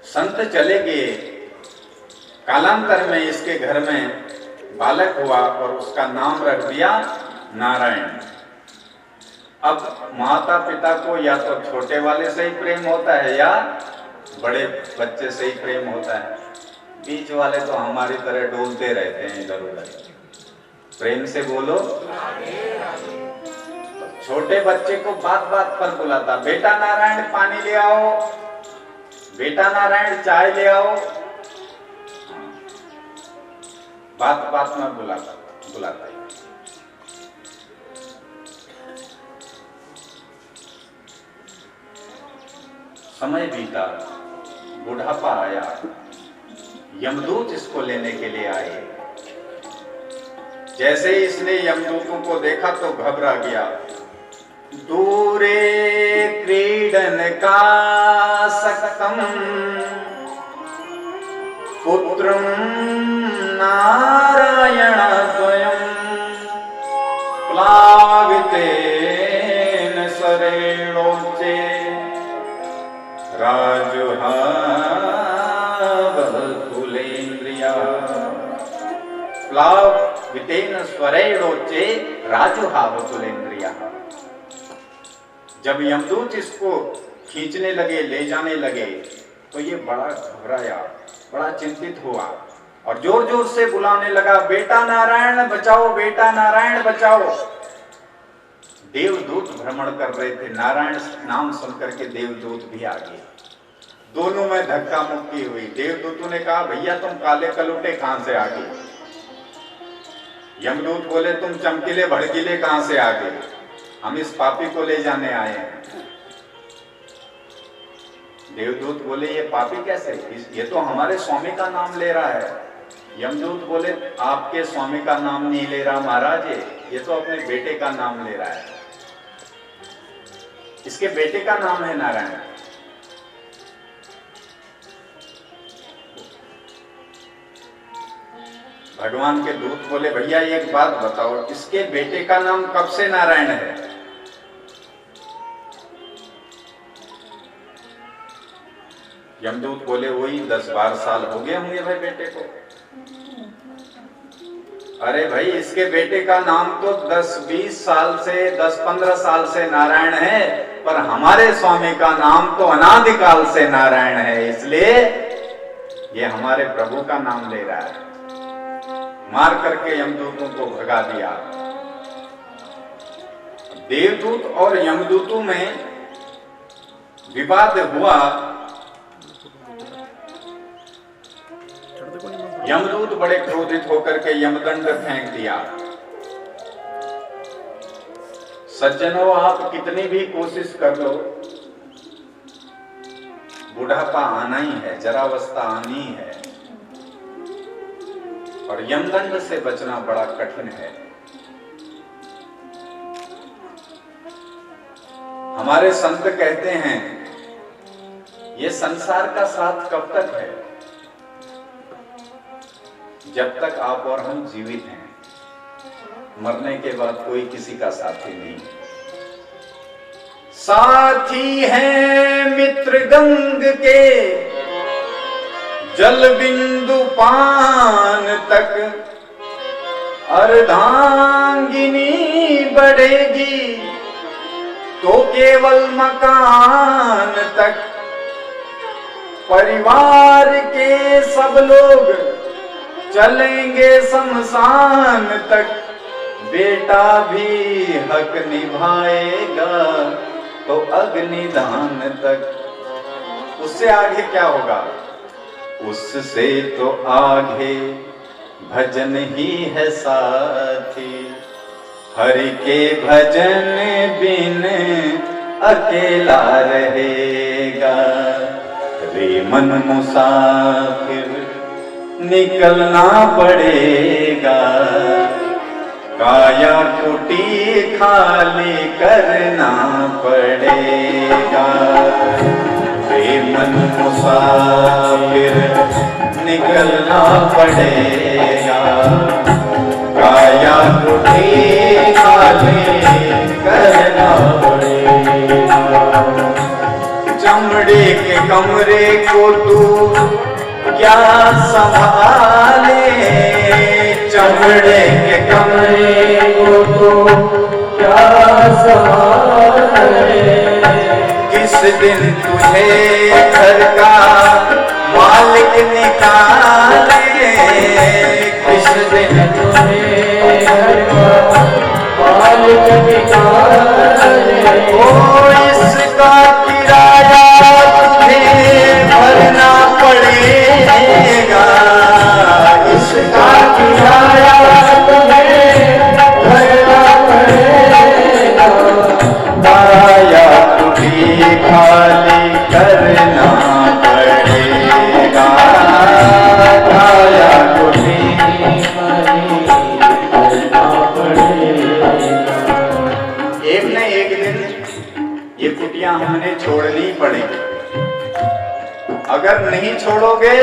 संत चले गए। कालांतर में इसके घर में बालक हुआ और उसका नाम रख दिया नारायण। अब माता पिता को या तो छोटे वाले से ही प्रेम होता है या बड़े बच्चे से ही प्रेम होता है। बीच वाले तो हमारी तरह डोलते रहते हैं इधर उधर। प्रेम से बोलो। छोटे बच्चे को बात बात पर बुलाता, बेटा नारायण पानी ले आओ, बेटा नारायण चाय ले आओ। बात बात में बुलाता है। समय बीता, बुढ़ापा आया, यमदूत इसको लेने के लिए आए। जैसे ही इसने यमदूतों को देखा तो घबरा गया। दूरे क्रीडन का सक्तम पुत्रम नारायण द्वयम् प्लावितेन सरेणोचे राजुहावतुलेन्द्रिया। प्लावितेन स्वरेणोचे राजुहावतुलेन्द्रिया। जब यमदूत इसको खींचने लगे, ले जाने लगे तो ये बड़ा घबराया, बड़ा चिंतित हुआ और जोर जोर से बुलाने लगा, बेटा नारायण बचाओ, बेटा नारायण बचाओ। देवदूत भ्रमण कर रहे थे। नारायण नाम सुनकर के देवदूत भी आ गए। दोनों में धक्का मुक्की हुई। देवदूतों ने कहा भैया तुम काले कलुटे कहां से आ गए? यमदूत बोले तुम चमकीले भड़कीले कहां से आ गए? हम इस पापी को ले जाने आए हैं। देवदूत बोले ये पापी कैसे? ये तो हमारे स्वामी का नाम ले रहा है। यमदूत बोले आपके स्वामी का नाम नहीं ले रहा महाराज, ये तो अपने बेटे का नाम ले रहा है। इसके बेटे का नाम है नारायण। भगवान के दूत बोले भैया एक बात बताओ, इसके बेटे का नाम कब से नारायण है? यमदूत बोले वही 10-12 साल हो गए होंगे भाई बेटे को। अरे भाई, इसके बेटे का नाम तो 10-20 साल से 10-15 साल से नारायण है, पर हमारे स्वामी का नाम तो अनादिकाल से नारायण है, इसलिए ये हमारे प्रभु का नाम ले रहा है। मार करके यमदूतों को भगा दिया। देवदूत और यमदूतों में विवाद हुआ। यमदूत बड़े क्रोधित होकर के यमदंड फेंक दिया। सज्जनों, आप कितनी भी कोशिश कर लो, बुढ़ापा आना ही है, जरावस्था आनी है, और यमदंड से बचना बड़ा कठिन है। हमारे संत कहते हैं, ये संसार का साथ कब तक है? जब तक आप और हम जीवित हैं। मरने के बाद कोई किसी का साथी नहीं। साथी हैं मित्र गंग के, जल बिंदु पान तक, अर्धांगिनी बढ़ेगी तो केवल मकान तक। परिवार के सब लोग चलेंगे शमशान तक, बेटा भी हक निभाएगा तो अग्निदान तक। उससे आगे क्या होगा? उससे तो आगे भजन ही है साथी, हरि के भजन बिन अकेला रहेगा। रे मन मुसाफिर निकलना पड़ेगा, काया कुटी खाली करना पड़ेगा। रे मन मुसाफिर निकलना पड़ेगा, काया कुटी खाली करना पड़ेगा। चमड़े के कमरे को तू क्या संभाले, चमड़े के कमरे को तो क्या संभाले। किस दिन तुझे घर का मालिक निकाले, किस दिन तुझे घर का मालिक निकाले। ओ इसका किराया तुझे भरना पड़ेगा, इसका किराया तुम्हें भरना पड़ेगा। काया कुटी खाली करना पड़ेगा, काया कुटी खाली करना पड़ेगा। एक न एक दिन ये कुटियां हमने छोड़नी पड़ेगी। अगर नहीं छोड़ोगे,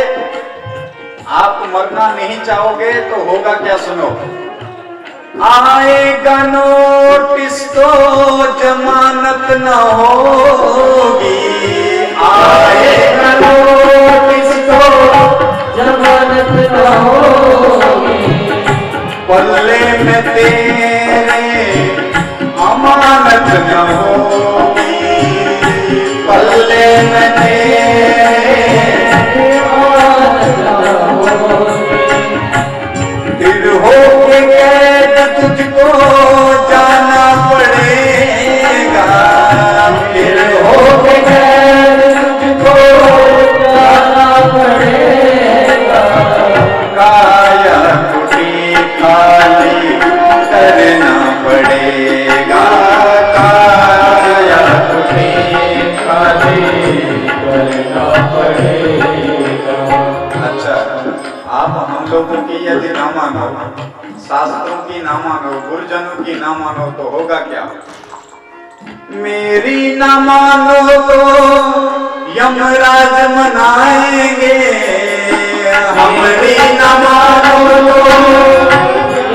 आप मरना नहीं चाहोगे, तो होगा क्या? सुनो। आएगा नोटिस तो जमानत न होगी, आएगा नोटिस तो जमानत न होगी। पल्ले में तेरे अमानत न होगी, पल्ले में तेरे फिर होके कैद तुझको जाना पड़ेगा, फिर होके कैद तुझको जाना पड़ेगा। काया कुटी खाली करना पड़ेगा, काया कुटी खाली करना पड़ेगा। अच्छा, आप हम लोगों की यदि ना मानो, शास्त्रों की ना मानो, गुरुजनों की ना मानो, तो होगा क्या? मेरी ना मानो तो यमराज मनाएंगे, हमारी ना मानो तो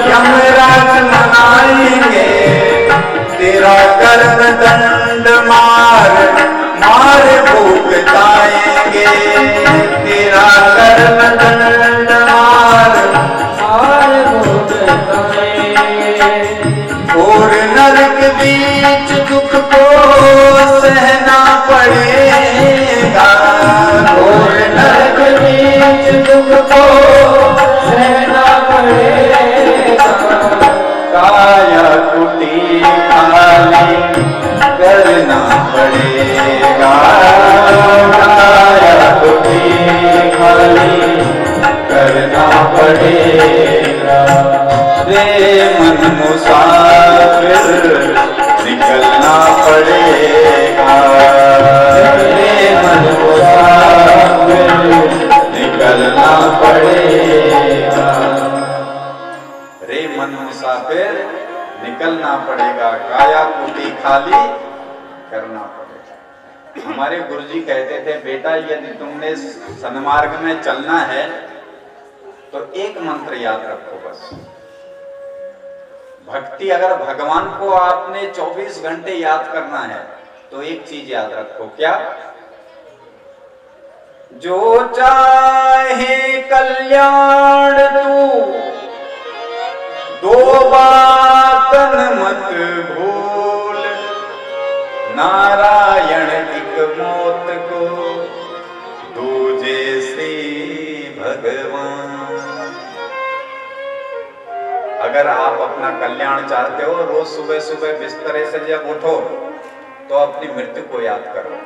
यमराज मनाएंगे। तेरा कर्म दंड मार मार भुगताएंगे, तेरा कर्म दंड मार मार भुगताएंगे। दुख को सहना पड़ेगा। काया कुटी खाली करना पड़ेगा। काया कुटी खाली करना पड़ेगा। रे मन मुसाफिर निकलना पड़ेगा। रे मन मुसाफिर निकलना पड़ेगा। रे मन मुसाफिर निकलना पड़ेगा। काया कुटी खाली करना पड़ेगा। हमारे गुरुजी कहते थे, बेटा यदि तुमने सन्मार्ग में चलना है तो एक मंत्र याद रखो बस। भक्ति, अगर भगवान को आपने 24 घंटे याद करना है तो एक चीज याद रखो, क्या? जो चाहे कल्याण तू दो बातन मत भूल। नारायण एक मौत को दूजे श्री भगवान। अगर आप अपना कल्याण चाहते हो, रोज सुबह सुबह बिस्तरे से जब उठो तो अपनी मृत्यु को याद करो।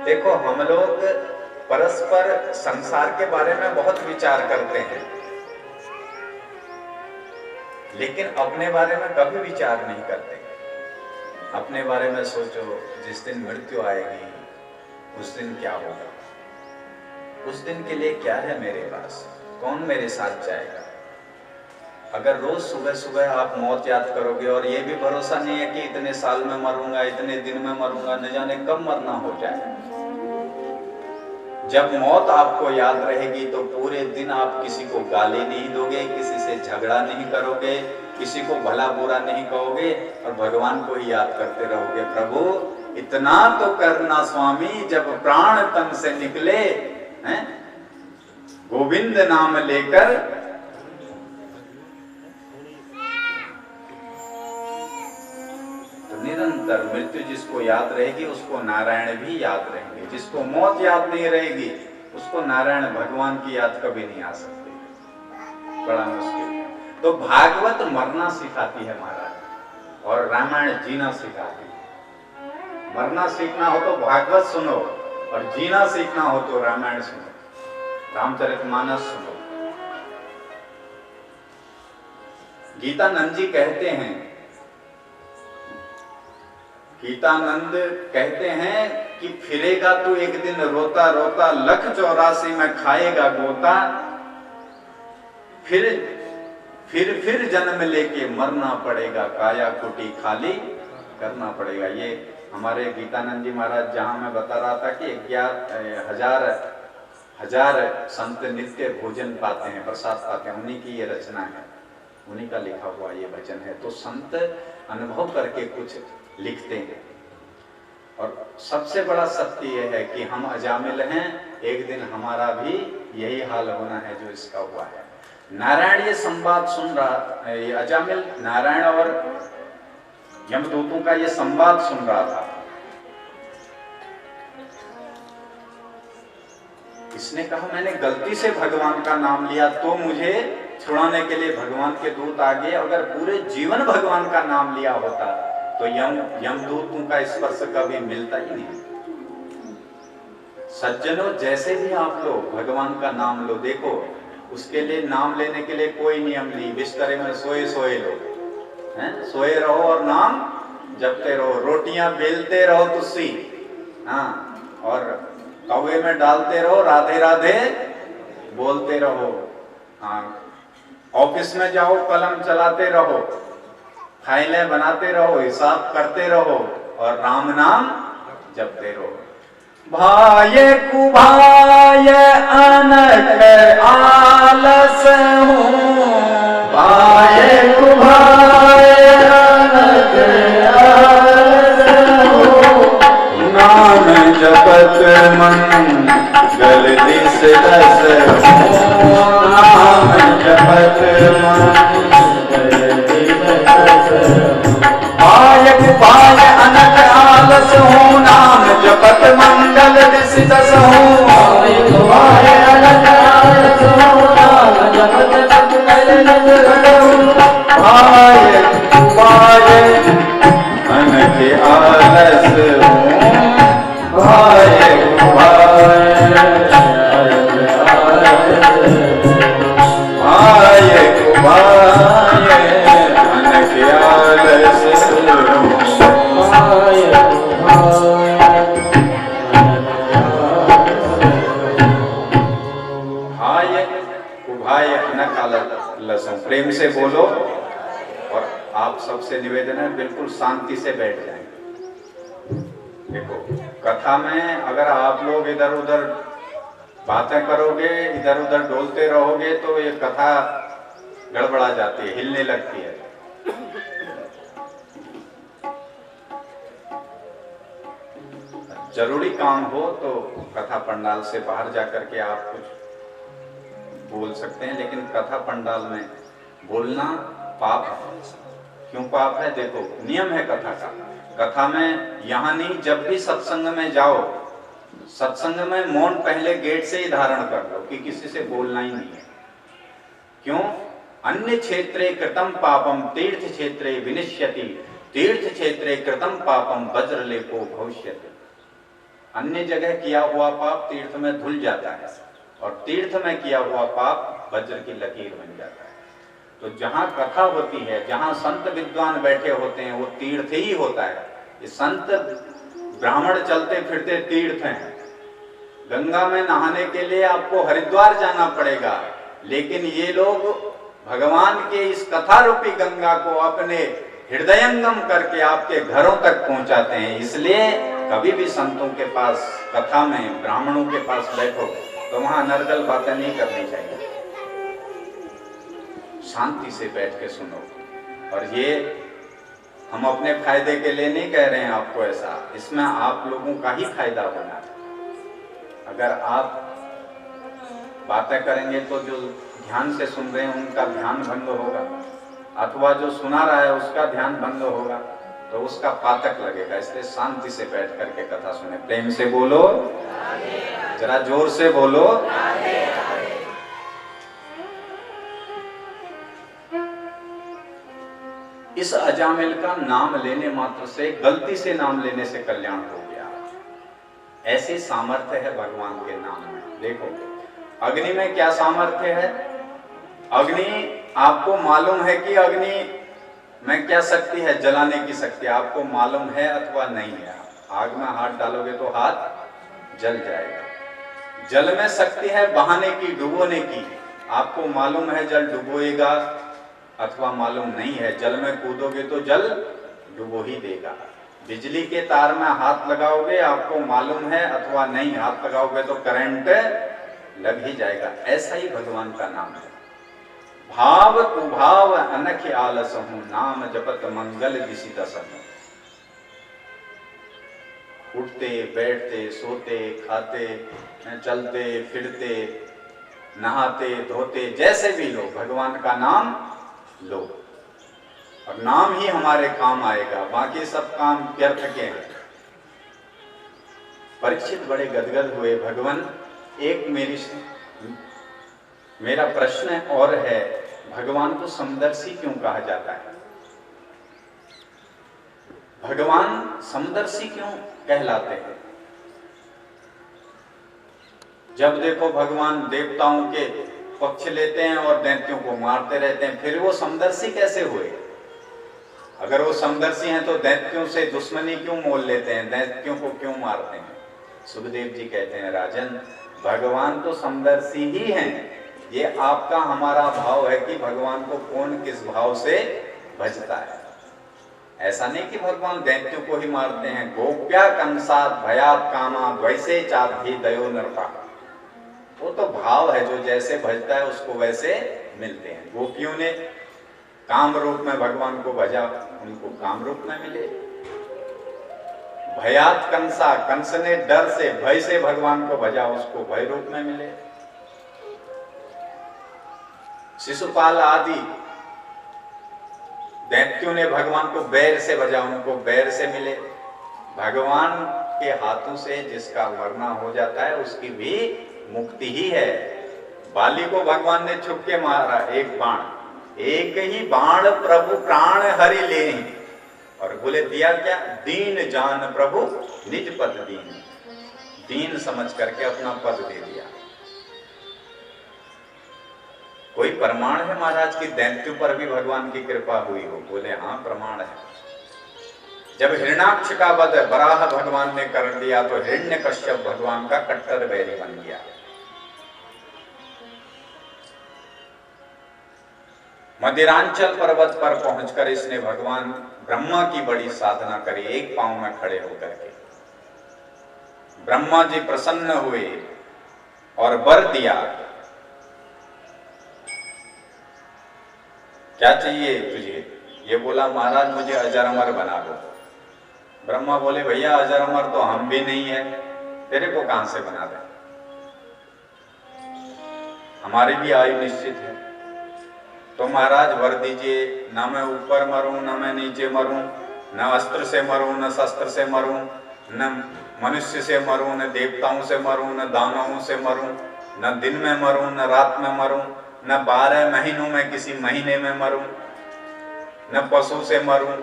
देखो, हम लोग परस्पर संसार के बारे में बहुत विचार करते हैं, लेकिन अपने बारे में कभी विचार नहीं करते। अपने बारे में सोचो, जिस दिन मृत्यु आएगी उस दिन क्या होगा, उस दिन के लिए क्या है मेरे पास, कौन मेरे साथ जाएगा। अगर रोज सुबह सुबह आप मौत याद करोगे, और ये भी भरोसा नहीं है कि इतने साल में मरूंगा, इतने दिन में मरूंगा, न जाने कब मरना हो जाए। जब मौत आपको याद रहेगी तो पूरे दिन आप किसी को गाली नहीं दोगे, किसी से झगड़ा नहीं करोगे, किसी को भला बुरा नहीं कहोगे, और भगवान को ही याद करते रहोगे। प्रभु इतना तो करना स्वामी, जब प्राण तन से निकले हैं, गोविंद नाम लेकर। निरंतर मृत्यु जिसको याद रहेगी उसको नारायण भी याद रहेंगे। जिसको मौत याद नहीं रहेगी उसको नारायण भगवान की याद कभी नहीं आ सकती, बड़ा मुश्किल। तो भागवत मरना सिखाती है महाराज, और रामायण जीना सिखाती है। मरना सीखना हो तो भागवत सुनो, और जीना सीखना हो तो रामायण सुनो, रामचरितमानस सुनो। गीतानंद जी कहते हैं, गीतानंद कहते हैं कि फिरेगा तू एक दिन रोता रोता, लख 84 में खाएगा गोता। फिर जन्म लेके मरना पड़ेगा, काया कुटी खाली करना पड़ेगा। ये हमारे गीतानंद जी महाराज, जहां मैं बता रहा था कि 11,000 संत नित्य भोजन पाते हैं, प्रसाद पाते हैं, उन्हीं की ये रचना है, उन्हीं का लिखा हुआ ये भजन है। तो संत अनुभव करके कुछ लिखते हैं। और सबसे बड़ा सत्य यह है कि हम अजामिल हैं, एक दिन हमारा भी यही हाल होना है जो इसका हुआ है। नारायण ये संवाद सुन रहा, ये अजामिल नारायण और यमदूतों का ये संवाद सुन रहा था। इसने कहा मैंने गलती से भगवान का नाम लिया, तो मुझे छुड़ाने के लिए भगवान के दूत आ गए। अगर पूरे जीवन भगवान का नाम लिया होता तो यमदूतों का स्पर्श कभी मिलता ही नहीं। सज्जनों, जैसे भी आप लोग भगवान का नाम लो, देखो उसके लिए नाम लेने के लिए कोई नियम नहीं। बिस्तरे में सोए सोए लो, सोए रहो और नाम जपते रहो। रोटियां बेलते रहो तुस्सी, हाँ, और कौवे में डालते रहो, राधे राधे बोलते रहो। हाँ, ऑफिस में जाओ, कलम चलाते रहो, फाइलें बनाते रहो, हिसाब करते रहो, और राम नाम जपते रहो। भाये कुभाय अनक आलस हूँ, भाये कुभाय अनक आलस हूँ। नाम जपत मन गलती से दस हूँ, नाम जपत मन गलती से दस हूँ। भाये कुभाय अनक आलस हूँ, नाम जपत मंगल दिस दस हूँ। भाये कुभाय अनक आलस भाय कुभाय अनख्याल लसों। प्रेम से बोलो। और आप सबसे निवेदन है बिल्कुल शांति से बैठ जाएं। देखो कथा में अगर आप लोग इधर उधर बातें करोगे, इधर उधर डोलते रहोगे तो ये कथा गड़बड़ा जाती है, हिलने लगती है। जरूरी काम हो तो कथा पंडाल से बाहर जाकर के आप कुछ बोल सकते हैं, लेकिन कथा पंडाल में बोलना पाप है। क्यों पाप है? देखो नियम है कथा का। कथा में यहाँ नहीं, जब भी सत्संग में जाओ, सत्संग में मौन पहले गेट से ही धारण कर लो कि किसी से बोलना ही नहीं है। क्यों? अन्य क्षेत्रे कृतम पापम तीर्थ क्षेत्रे विनिश्यति, तीर्थ क्षेत्रे कृतम पापम वज्रलेपो भविष्यति। अन्य जगह किया हुआ पाप तीर्थ में धुल जाता है और तीर्थ में किया हुआ पाप वज्र की लकीर बन जाता है। तो जहाँ कथा होती है, जहाँ संत विद्वान बैठे होते हैं, वो तीर्थ ही होता है। ये संत ब्राह्मण चलते फिरते तीर्थ हैं। गंगा में नहाने के लिए आपको हरिद्वार जाना पड़ेगा, लेकिन ये लोग भगवान के इस कथा रूपी गंगा को अपने हृदयंगम करके आपके घरों तक पहुंचाते हैं। इसलिए कभी भी संतों के पास, कथा में ब्राह्मणों के पास बैठो तो वहां नर्गल बातें नहीं करनी चाहिए। शांति से बैठ के सुनो। और ये हम अपने फायदे के लिए नहीं कह रहे हैं आपको ऐसा, इसमें आप लोगों का ही फायदा होना है। अगर आप बातें करेंगे तो जो ध्यान से सुन रहे हैं उनका ध्यान भंग होगा, अथवा जो सुना रहा है उसका ध्यान भंग होगा, तो उसका पातक लगेगा। इसलिए शांति से बैठ करके कथा सुने। प्रेम से बोलो, जरा जोर से बोलो। इस अजामिल का नाम लेने मात्र से, गलती से नाम लेने से कल्याण हो गया। ऐसे सामर्थ्य है भगवान के नाम में। देखो अग्नि में क्या सामर्थ्य है? अग्नि, आपको मालूम है कि अग्नि में क्या शक्ति है? जलाने की शक्ति। आपको मालूम है अथवा नहीं है? आग में हाथ डालोगे तो हाथ जल जाएगा। जल में शक्ति है बहाने की, डुबोने की। आपको मालूम है जल डुबोएगा अथवा मालूम नहीं है? जल में कूदोगे तो जल डुबो ही देगा। बिजली के तार में हाथ लगाओगे, आपको मालूम है अथवा नहीं, हाथ लगाओगे तो करंट लग ही जाएगा। ऐसा ही भगवान का नाम है। भाव कुभाव अनख आलसहु, नाम जपत मंगल दिशि दसहु। उठते बैठते सोते खाते चलते फिरते नहाते धोते, जैसे भी लो भगवान का नाम लो, और नाम ही हमारे काम आएगा। बाकी सब काम व्यर्थ के हैं। परीक्षित बड़े गदगद हुए। भगवान, एक मेरा प्रश्न और है, भगवान को समदर्शी क्यों कहा जाता है? भगवान समदर्शी क्यों कहलाते हैं? जब देखो भगवान देवताओं के पक्ष लेते हैं और दैत्यों को मारते रहते हैं, फिर वो समदर्शी कैसे हुए? अगर वो समदर्शी हैं तो दैत्यों से दुश्मनी क्यों मोल लेते हैं? दैत्यों को क्यों मारते हैं? सुखदेव जी कहते हैं, राजन भगवान तो समदर्शी ही हैं। ये आपका हमारा भाव है कि भगवान को कौन किस भाव से भजता है। ऐसा नहीं कि भगवान दैत्यों को ही मारते हैं। गोप्या कंसात भयात कामा द्वैसे चाधि दयो नरपा। वो तो भाव है, जो जैसे भजता है उसको वैसे मिलते हैं। गोपियों ने काम रूप में भगवान को भजा, उनको काम रूप में मिले। भयात कंसा, कंस ने डर से भय से भगवान को भजा, उसको भय रूप में मिले। शिशुपाल आदि दैत्यों ने भगवान को बैर से भजा, उनको बैर से मिले। भगवान के हाथों से जिसका मरना हो जाता है उसकी भी मुक्ति ही है। बाली को भगवान ने छुप के मारा, एक बाण, एक ही बाण प्रभु प्राण हरि ले, और बोले दिया क्या? दीन जान प्रभु निज पद दीन। दीन समझ करके अपना पद दे दिया। कोई प्रमाण है महाराज की दैत्यों पर भी भगवान की कृपा हुई हो? बोले हाँ प्रमाण है। जब हिरण्याक्ष का वध वराह भगवान ने कर दिया तो हिरण्यकश्यप भगवान का कट्टर बैरी बन गया। मदिरांचल पर्वत पर पहुंचकर इसने भगवान ब्रह्मा की बड़ी साधना करी, एक पांव में खड़े होकर के। ब्रह्मा जी प्रसन्न हुए और वर दिया, क्या चाहिए तुझे? ये बोला महाराज मुझे अजर अमर बना दो। ब्रह्मा बोले भैया अजर अमर तो हम भी नहीं है, तेरे को कहां से बना दे? हमारी भी आयु निश्चित है। तो महाराज वर दीजिए, ना मैं ऊपर मरूं न मैं नीचे मरूं, न अस्त्र से मरूं न शस्त्र से मरूं, न मनुष्य से मरूं न देवताओं से मरूं, न दानवों से मरूं, न दिन में मरूं न रात में मरूं, न 12 महीनों में किसी महीने में मरूं, न पशु से मरूं।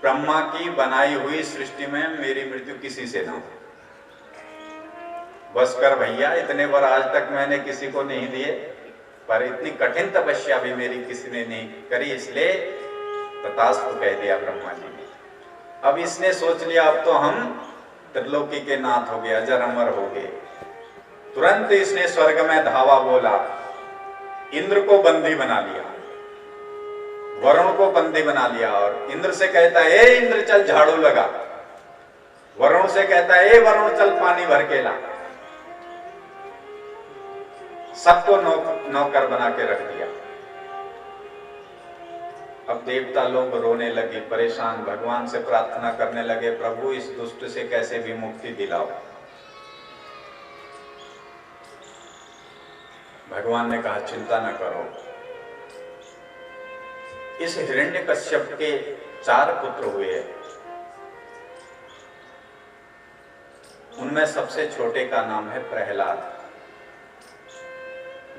ब्रह्मा की बनाई हुई सृष्टि में मेरी मृत्यु किसी से ना हो। बस कर भैया, इतने बार आज तक मैंने किसी को नहीं दिए, पर इतनी कठिन तपस्या भी मेरी किसी ने नहीं करी, इसलिए तथास्तु कह दिया ब्रह्मा जी ने। अब इसने सोच लिया अब तो हम त्रिलोकी के नाथ हो गए, अजर अमर हो गए। तुरंत इसने स्वर्ग में धावा बोला, इंद्र को बंदी बना लिया, वरुण को बंदी बना लिया, और इंद्र से कहता है ए इंद्र चल झाड़ू लगा, वरुण से कहता है ए वरुण चल पानी भर के ला। सबको नौकर बना के रख दिया। अब देवता लोग रोने लगे, परेशान, भगवान से प्रार्थना करने लगे, प्रभु इस दुष्ट से कैसे भी मुक्ति दिलाओ। भगवान ने कहा चिंता न करो। इस हिरण्यकश्यप के 4 पुत्र हुए, उनमें सबसे छोटे का नाम है प्रहलाद।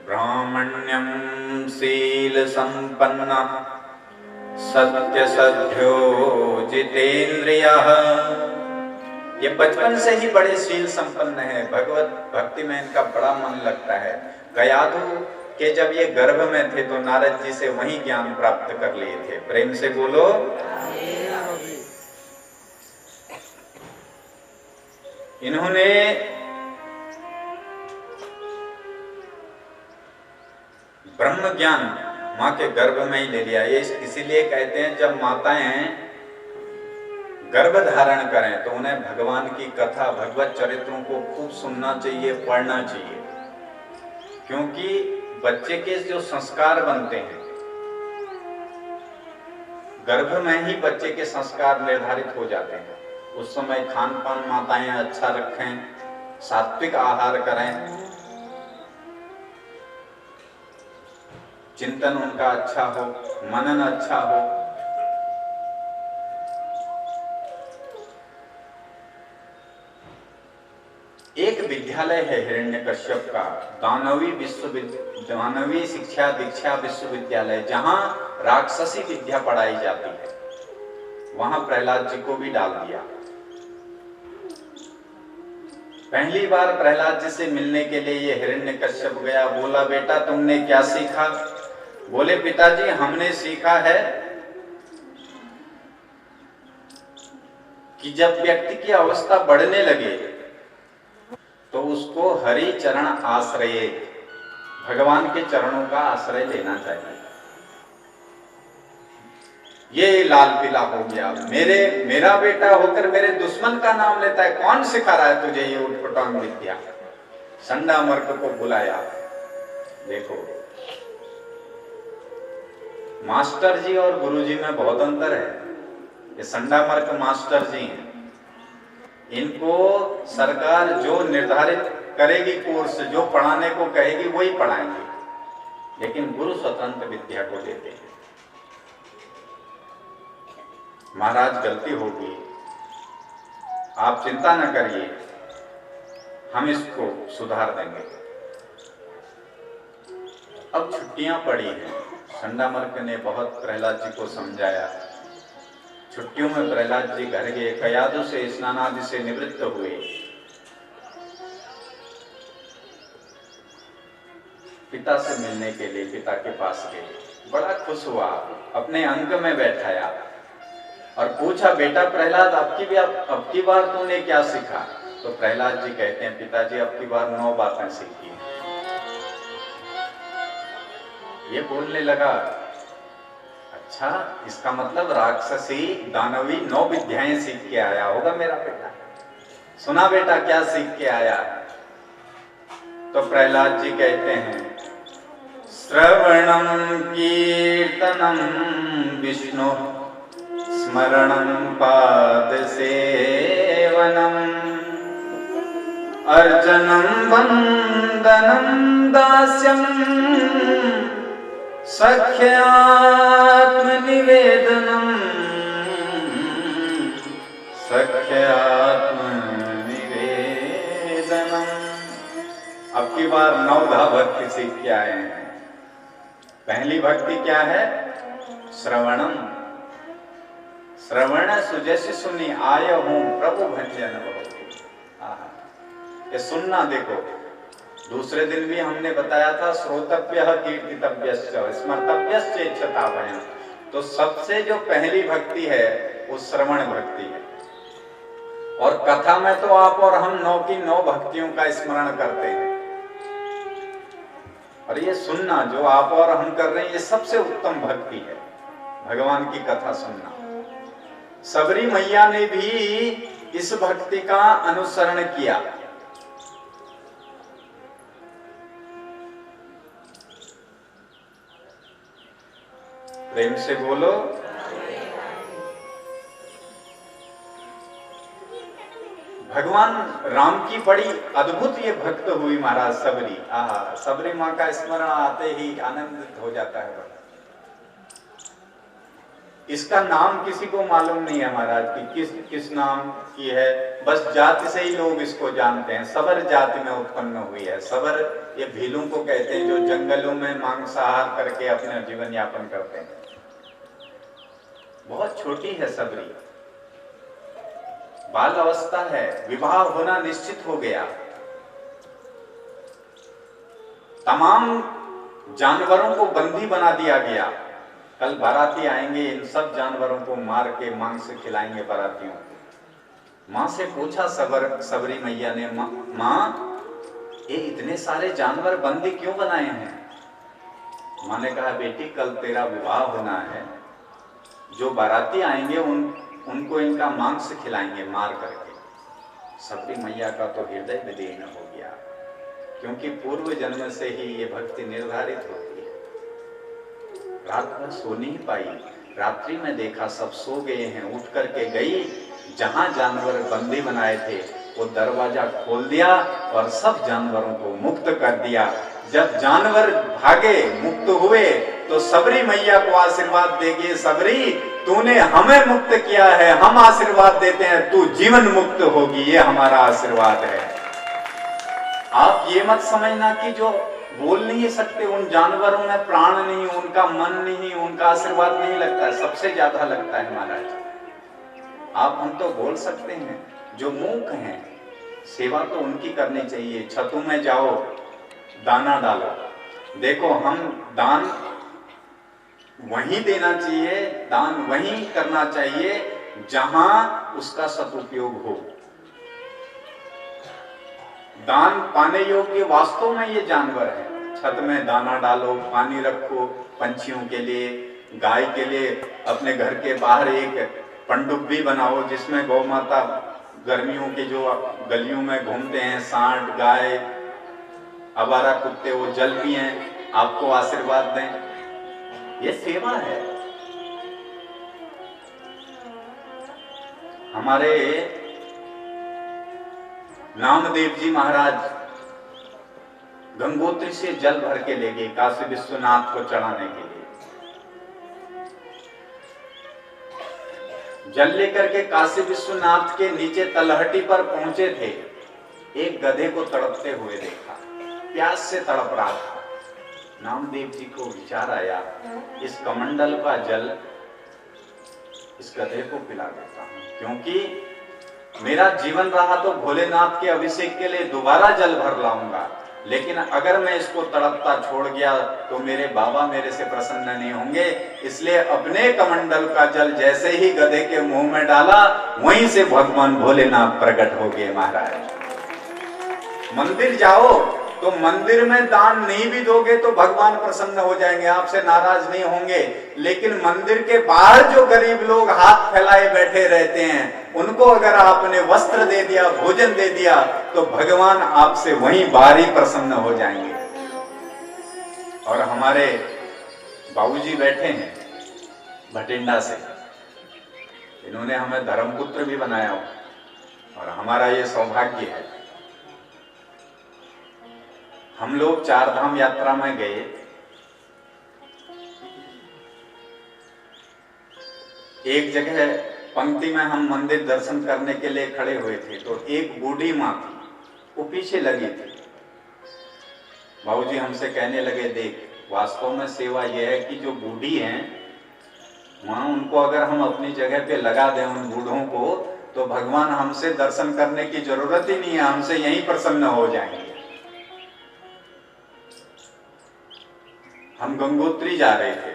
ब्राह्मण्यम शील संपन्न सत्य सध्यो जितेन्द्रियः। ये बचपन से ही बड़े शील संपन्न है, भगवत भक्ति में इनका बड़ा मन लगता है। गयाधु के जब ये गर्भ में थे तो नारद जी से वही ज्ञान प्राप्त कर लिए थे। प्रेम से बोलो। इन्होंने ब्रह्म ज्ञान माँ के गर्भ में ही ले लिया। ये इसीलिए कहते हैं जब माताएं गर्भ धारण करें तो उन्हें भगवान की कथा, भगवत चरित्रों को खूब सुनना चाहिए, पढ़ना चाहिए, क्योंकि बच्चे के जो संस्कार बनते हैं गर्भ में ही बच्चे के संस्कार निर्धारित हो जाते हैं। उस समय खान पान माताएं अच्छा रखें, सात्विक आहार करें, चिंतन उनका अच्छा हो, मनन अच्छा हो। एक विद्यालय है हिरण्यकश्यप का, दानवी शिक्षा दीक्षा विश्वविद्यालय, जहां राक्षसी विद्या पढ़ाई जाती है। वहां प्रहलाद जी को भी डाल दिया। पहली बार प्रहलाद जी से मिलने के लिए ये हिरण्यकश्यप गया। बोला बेटा तुमने क्या सीखा? बोले पिताजी हमने सीखा है कि जब व्यक्ति की अवस्था बढ़ने लगे तो उसको हरि चरण आश्रय, भगवान के चरणों का आश्रय लेना चाहिए। ये लाल पीला हो गया, मेरा बेटा होकर मेरे दुश्मन का नाम लेता है, कौन सिखा रहा है तुझे ये उटपटांग विद्या? संडामर्क को बुलाया। देखो मास्टर जी और गुरुजी में बहुत अंतर है। ये संडामर्क मास्टर जी हैं, इनको सरकार जो निर्धारित करेगी कोर्स, जो पढ़ाने को कहेगी वही पढ़ाएंगे, लेकिन गुरु स्वतंत्र विद्या को देते हैं। महाराज गलती होगी, आप चिंता न करिए, हम इसको सुधार देंगे। अब छुट्टियां पड़ी हैं, संडामर्क ने बहुत प्रहलाद जी को समझाया। छुट्टियों में प्रहलाद जी घर गए, कयादु से स्नान आदि से निवृत्त हुए। पिता से मिलने के लिए पिता के पास गए, बड़ा खुश हुआ, अपने अंक में बैठाया और पूछा, बेटा प्रहलाद अब की बार तूने क्या सीखा? तो प्रहलाद जी कहते हैं, पिताजी अब की बार 9 बातें सीखी। ये बोलने लगा, अच्छा इसका मतलब राक्षसी दानवी 9 विद्याएं सीख के आया होगा मेरा बेटा। सुना बेटा क्या सीख के आया? तो प्रहलाद जी कहते हैं, श्रवणं कीर्तनं विष्णु स्मरणं पाद सेवनम अर्चनं वंदनं दास्यं सख्यात्म निवेदनम सख्यात्म निवेदनम। अब की बार 9 भक्ति सीख के आए हैं। पहली भक्ति क्या है? श्रवणम। श्रवण सुजस सुनी आय हूं प्रभु भंजन बहु। ये सुनना। देखो दूसरे दिन भी हमने बताया था, श्रोतव्य कीर्तितव्यश्च स्मर्तव्यश्च इच्छता भयं। तो सबसे जो पहली भक्ति है वो श्रवण भक्ति है। और कथा में तो आप और हम 9 की 9 भक्तियों का स्मरण करते हैं, और ये सुनना जो आप और हम कर रहे हैं, ये सबसे उत्तम भक्ति है, भगवान की कथा सुनना। सबरी मैया ने भी इस भक्ति का अनुसरण किया। प्रेम से बोलो। भगवान राम की बड़ी अद्भुत ये भक्त हुई महाराज सबरी। सबरी माँ का स्मरण आते ही आनंदित हो जाता है। इसका नाम किसी को मालूम नहीं है महाराज की किस नाम की है, बस जाति से ही लोग इसको जानते हैं। सबर जाति में उत्पन्न हुई है। सबर ये भीलों को कहते हैं जो जंगलों में मांसाहार करके अपना जीवन यापन करते हैं। बहुत छोटी है सबरी, बाल अवस्था है, विवाह होना निश्चित हो गया। तमाम जानवरों को बंदी बना दिया गया। कल बाराती आएंगे, इन सब जानवरों को मार के मांस खिलाएंगे बारातियों को। माँ से पूछा सबरी मैया ने, माँ ये इतने सारे जानवर बंदी क्यों बनाए हैं? माँ ने कहा, बेटी कल तेरा विवाह होना है, जो बाराती आएंगे उनको इनका मांस खिलाएंगे मार करके। सबरी मैया का तो हृदय विदीर्ण हो गया, क्योंकि पूर्व जन्म से ही ये भक्ति निर्धारित होती है। रात भर सो नहीं पाई। रात्रि में देखा सब सो गए हैं, उठ करके गई, जहां जानवर बंदी बनाए थे वो दरवाजा खोल दिया और सब जानवरों को मुक्त कर दिया। जब जानवर भागे, मुक्त हुए, तो सबरी मैया को आशीर्वाद देगी, सबरी तूने हमें मुक्त किया है, हम आशीर्वाद देते हैं तू जीवन मुक्त होगी, ये हमारा आशीर्वाद है। आप ये मत समझना कि जो बोल नहीं सकते उन जानवरों में प्राण नहीं, उनका मन नहीं, उनका आशीर्वाद नहीं लगता है। सबसे ज्यादा लगता है महाराज। आप हम तो बोल सकते हैं, जो मूक हैं सेवा तो उनकी करनी चाहिए। छतों में जाओ, दाना डालो। देखो हम दान वहीं देना चाहिए, दान वहीं करना चाहिए जहां उसका सदुपयोग हो। दान पाने योग्य वास्तव में ये जानवर है। छत में दाना डालो, पानी रखो पंछियों के लिए, गाय के लिए। अपने घर के बाहर एक पनडुब्बी बनाओ जिसमें गौ माता गर्मियों के जो गलियों में घूमते हैं, सांड गाय आवारा कुत्ते, वो जल पिए, आपको आशीर्वाद दें। ये सेवा है। हमारे नामदेव जी महाराज गंगोत्री से जल भर के ले गए काशी विश्वनाथ को चढ़ाने के लिए। जल लेकर के काशी विश्वनाथ के नीचे तलहटी पर पहुंचे थे। एक गधे को तड़पते हुए देखा, प्यास से तड़प रहा था। नामदेव जी को विचार आया, इस कमंडल का जल इस गधे को पिला देता हूं, क्योंकि मेरा जीवन रहा तो भोलेनाथ के अभिषेक के लिए दोबारा जल भर लाऊंगा। लेकिन अगर मैं इसको तड़पता छोड़ गया तो मेरे बाबा मेरे से प्रसन्न नहीं होंगे। इसलिए अपने कमंडल का जल जैसे ही गधे के मुंह में डाला, वहीं से भगवान भोलेनाथ प्रकट हो गए महाराज। मंदिर जाओ तो मंदिर में दान नहीं भी दोगे तो भगवान प्रसन्न हो जाएंगे, आपसे नाराज नहीं होंगे। लेकिन मंदिर के बाहर जो गरीब लोग हाथ फैलाए बैठे रहते हैं, उनको अगर आपने वस्त्र दे दिया, भोजन दे दिया, तो भगवान आपसे वहीं बाहर ही प्रसन्न हो जाएंगे। और हमारे बाबूजी बैठे हैं भटिंडा से, इन्होंने हमें धर्मपुत्र भी बनाया और हमारा ये सौभाग्य है। हम लोग 4 धाम यात्रा में गए, एक जगह पंक्ति में हम मंदिर दर्शन करने के लिए खड़े हुए थे, तो एक बूढ़ी माँ थी, वो पीछे लगी थी। बाबूजी हमसे कहने लगे, देख वास्तव में सेवा यह है कि जो बूढ़ी हैं वहां उनको अगर हम अपनी जगह पे लगा दें, उन बूढ़ों को, तो भगवान हमसे दर्शन करने की जरूरत ही नहीं है, हमसे यहीं प्रसन्न हो जाएंगे। हम गंगोत्री जा रहे थे,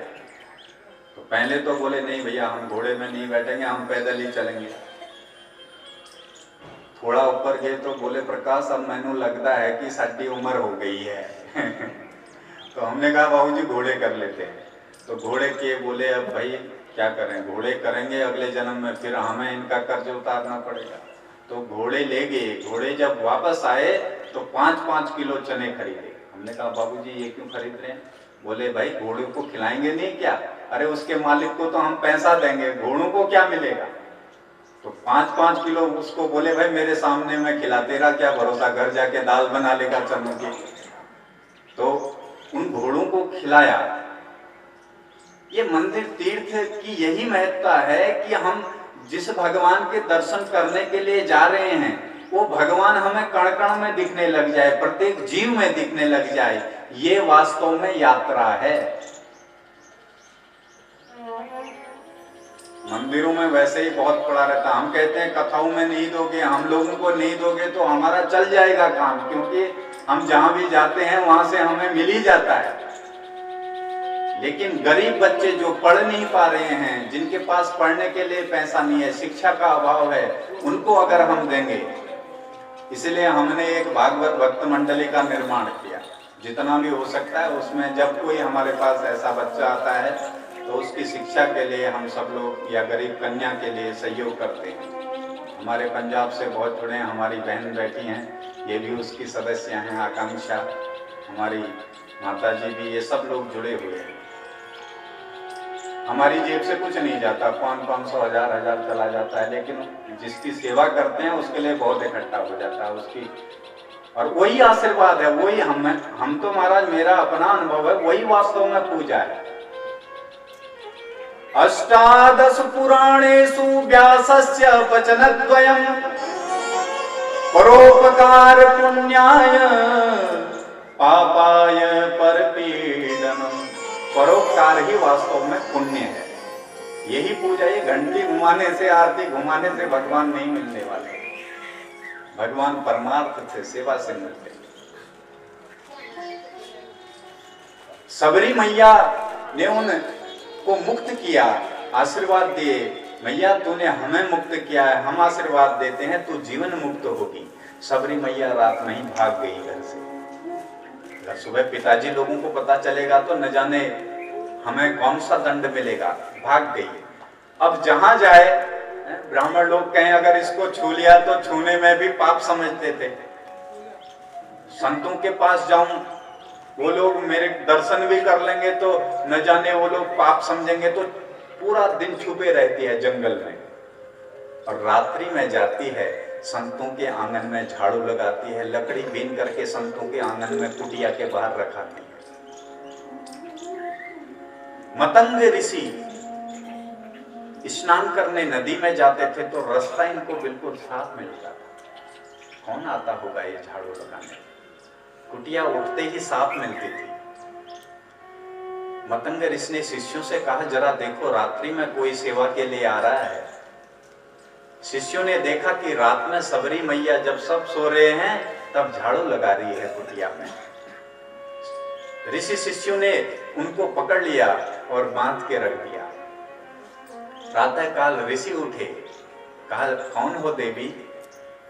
तो पहले तो बोले नहीं भैया हम घोड़े में नहीं बैठेंगे, हम पैदल ही चलेंगे। थोड़ा ऊपर गए तो बोले प्रकाश अब मैंने लगता है कि साडी उम्र हो गई है तो हमने कहा बाबूजी घोड़े कर लेते हैं। तो घोड़े किए, बोले अब भाई क्या करें, घोड़े करेंगे अगले जन्म में, फिर हमें इनका कर्ज उतारना पड़ेगा। तो घोड़े ले गए। घोड़े जब वापस आए तो 5-5 किलो चने खरीदे। हमने कहा बाबूजी ये क्यों खरीद रहे हैं? बोले भाई घोड़े को खिलाएंगे नहीं क्या? अरे उसके मालिक को तो हम पैसा देंगे, घोड़ों को क्या मिलेगा? तो 5-5 किलो उसको बोले भाई मेरे सामने मैं खिला, तेरा क्या भरोसा, घर जाके दाल बना लेगा चनों की। तो उन घोड़ों को खिलाया। ये मंदिर तीर्थ की यही महत्ता है कि हम जिस भगवान के दर्शन करने के लिए जा रहे हैं, वो भगवान हमें कण कण में दिखने लग जाए, प्रत्येक जीव में दिखने लग जाए। ये वास्तव में यात्रा है। मंदिरों में वैसे ही बहुत पड़ा रहता, हम कहते हैं कथाओं में नहीं दोगे, हम लोगों को नहीं दोगे तो हमारा चल जाएगा काम, क्योंकि हम जहां भी जाते हैं वहां से हमें मिल ही जाता है। लेकिन गरीब बच्चे जो पढ़ नहीं पा रहे हैं, जिनके पास पढ़ने के लिए पैसा नहीं है, शिक्षा का अभाव है, उनको अगर हम देंगे, इसलिए हमने एक भागवत भक्त मंडली का निर्माण किया। जितना भी हो सकता है उसमें जब कोई हमारे पास ऐसा बच्चा आता है तो उसकी शिक्षा के लिए हम सब लोग या गरीब कन्या के लिए सहयोग करते हैं। हमारे पंजाब से बहुत जुड़े हैं, हमारी बहन बैठी हैं, ये भी उसकी सदस्य हैं, आकांक्षा, हमारी माता जी भी, ये सब लोग जुड़े हुए हैं। हमारी जेब से कुछ नहीं जाता, 500-500, 1000 चला जाता है, लेकिन जिसकी सेवा करते हैं उसके लिए बहुत इकट्ठा हो जाता है उसकी, और वही आशीर्वाद है, वही हम तो महाराज, मेरा अपना अनुभव है, वही वास्तव में पूजा है। अष्टादश पुराणेषु व्यासस्य वचनद्वयम् परोपकार पुण्याय पापाय परपीडनम्। परोपकार ही वास्तव में पुण्य है। यही पूजा, ये घंटी घुमाने से, आरती घुमाने से भगवान नहीं मिलने वाले। भगवान परमार्थ से, सेवा से मिलते। सबरी मैया ने उनको मुक्त किया, आशीर्वाद दिए, मैया तूने हमें मुक्त किया है, हम आशीर्वाद देते हैं, तू जीवन मुक्त होगी। सबरी मैया रात में ही भाग गई घर से। अगर सुबह पिताजी लोगों को पता चलेगा तो न जाने हमें कौन सा दंड मिलेगा। भाग गई। अब जहां जाए, ब्राह्मण लोग कहें अगर इसको छू लिया तो छूने में भी पाप समझते थे। संतों के पास जाऊं, वो लोग मेरे दर्शन भी कर लेंगे तो न जाने वो लोग पाप समझेंगे, तो पूरा दिन छुपे रहती है जंगल में। और रात्रि में जाती है, संतों के आंगन में झाड़ू लगाती है, लकड़ी बीन करके संतों के आंगन में कुटिया के बाहर रखाती है। मतंग ऋषि स्नान करने नदी में जाते थे तो रास्ता इनको बिल्कुल साफ मिलता था। कौन आता होगा ये झाड़ू लगाने? कुटिया उठते ही साफ मिलती थी। मतंग ऋषि ने शिष्यों से कहा जरा देखो रात्रि में कोई सेवा के लिए आ रहा है। शिष्यों ने देखा कि रात में सबरी मैया जब सब सो रहे हैं तब झाड़ू लगा रही है कुटिया में। ऋषि शिष्यों ने उनको पकड़ लिया और बांध के रख दिया। प्रातः काल ऋषि उठे, कहा कौन हो देवी,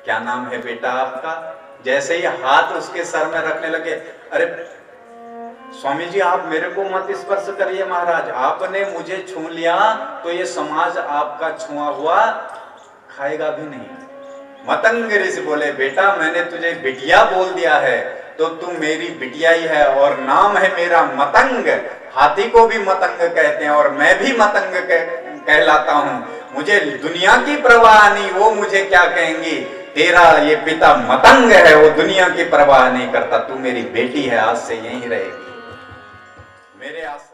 क्या नाम है बेटा आपका? जैसे ही हाथ उसके सर में रखने लगे, अरे स्वामी जी आप मेरे को मत स्पर्श करिए महाराज, आपने मुझे छू लिया तो ये समाज आपका छुआ हुआ खाएगा भी नहीं। मतंग ऋषि बोले बेटा मैंने तुझे बिटिया बोल दिया है तो तू मेरी बिटिया ही है और नाम है मेरा मतंग। हाथी को भी मतंग कहते हैं और मैं भी मतंग कहलाता हूँ। मुझे दुनिया की परवाह नहीं, वो मुझे क्या कहेंगी, तेरा ये पिता मतंग है, वो दुनिया की परवाह नहीं करता, तू मेरी बेटी है, आज से यहीं रहेगी मेरे आश्रम।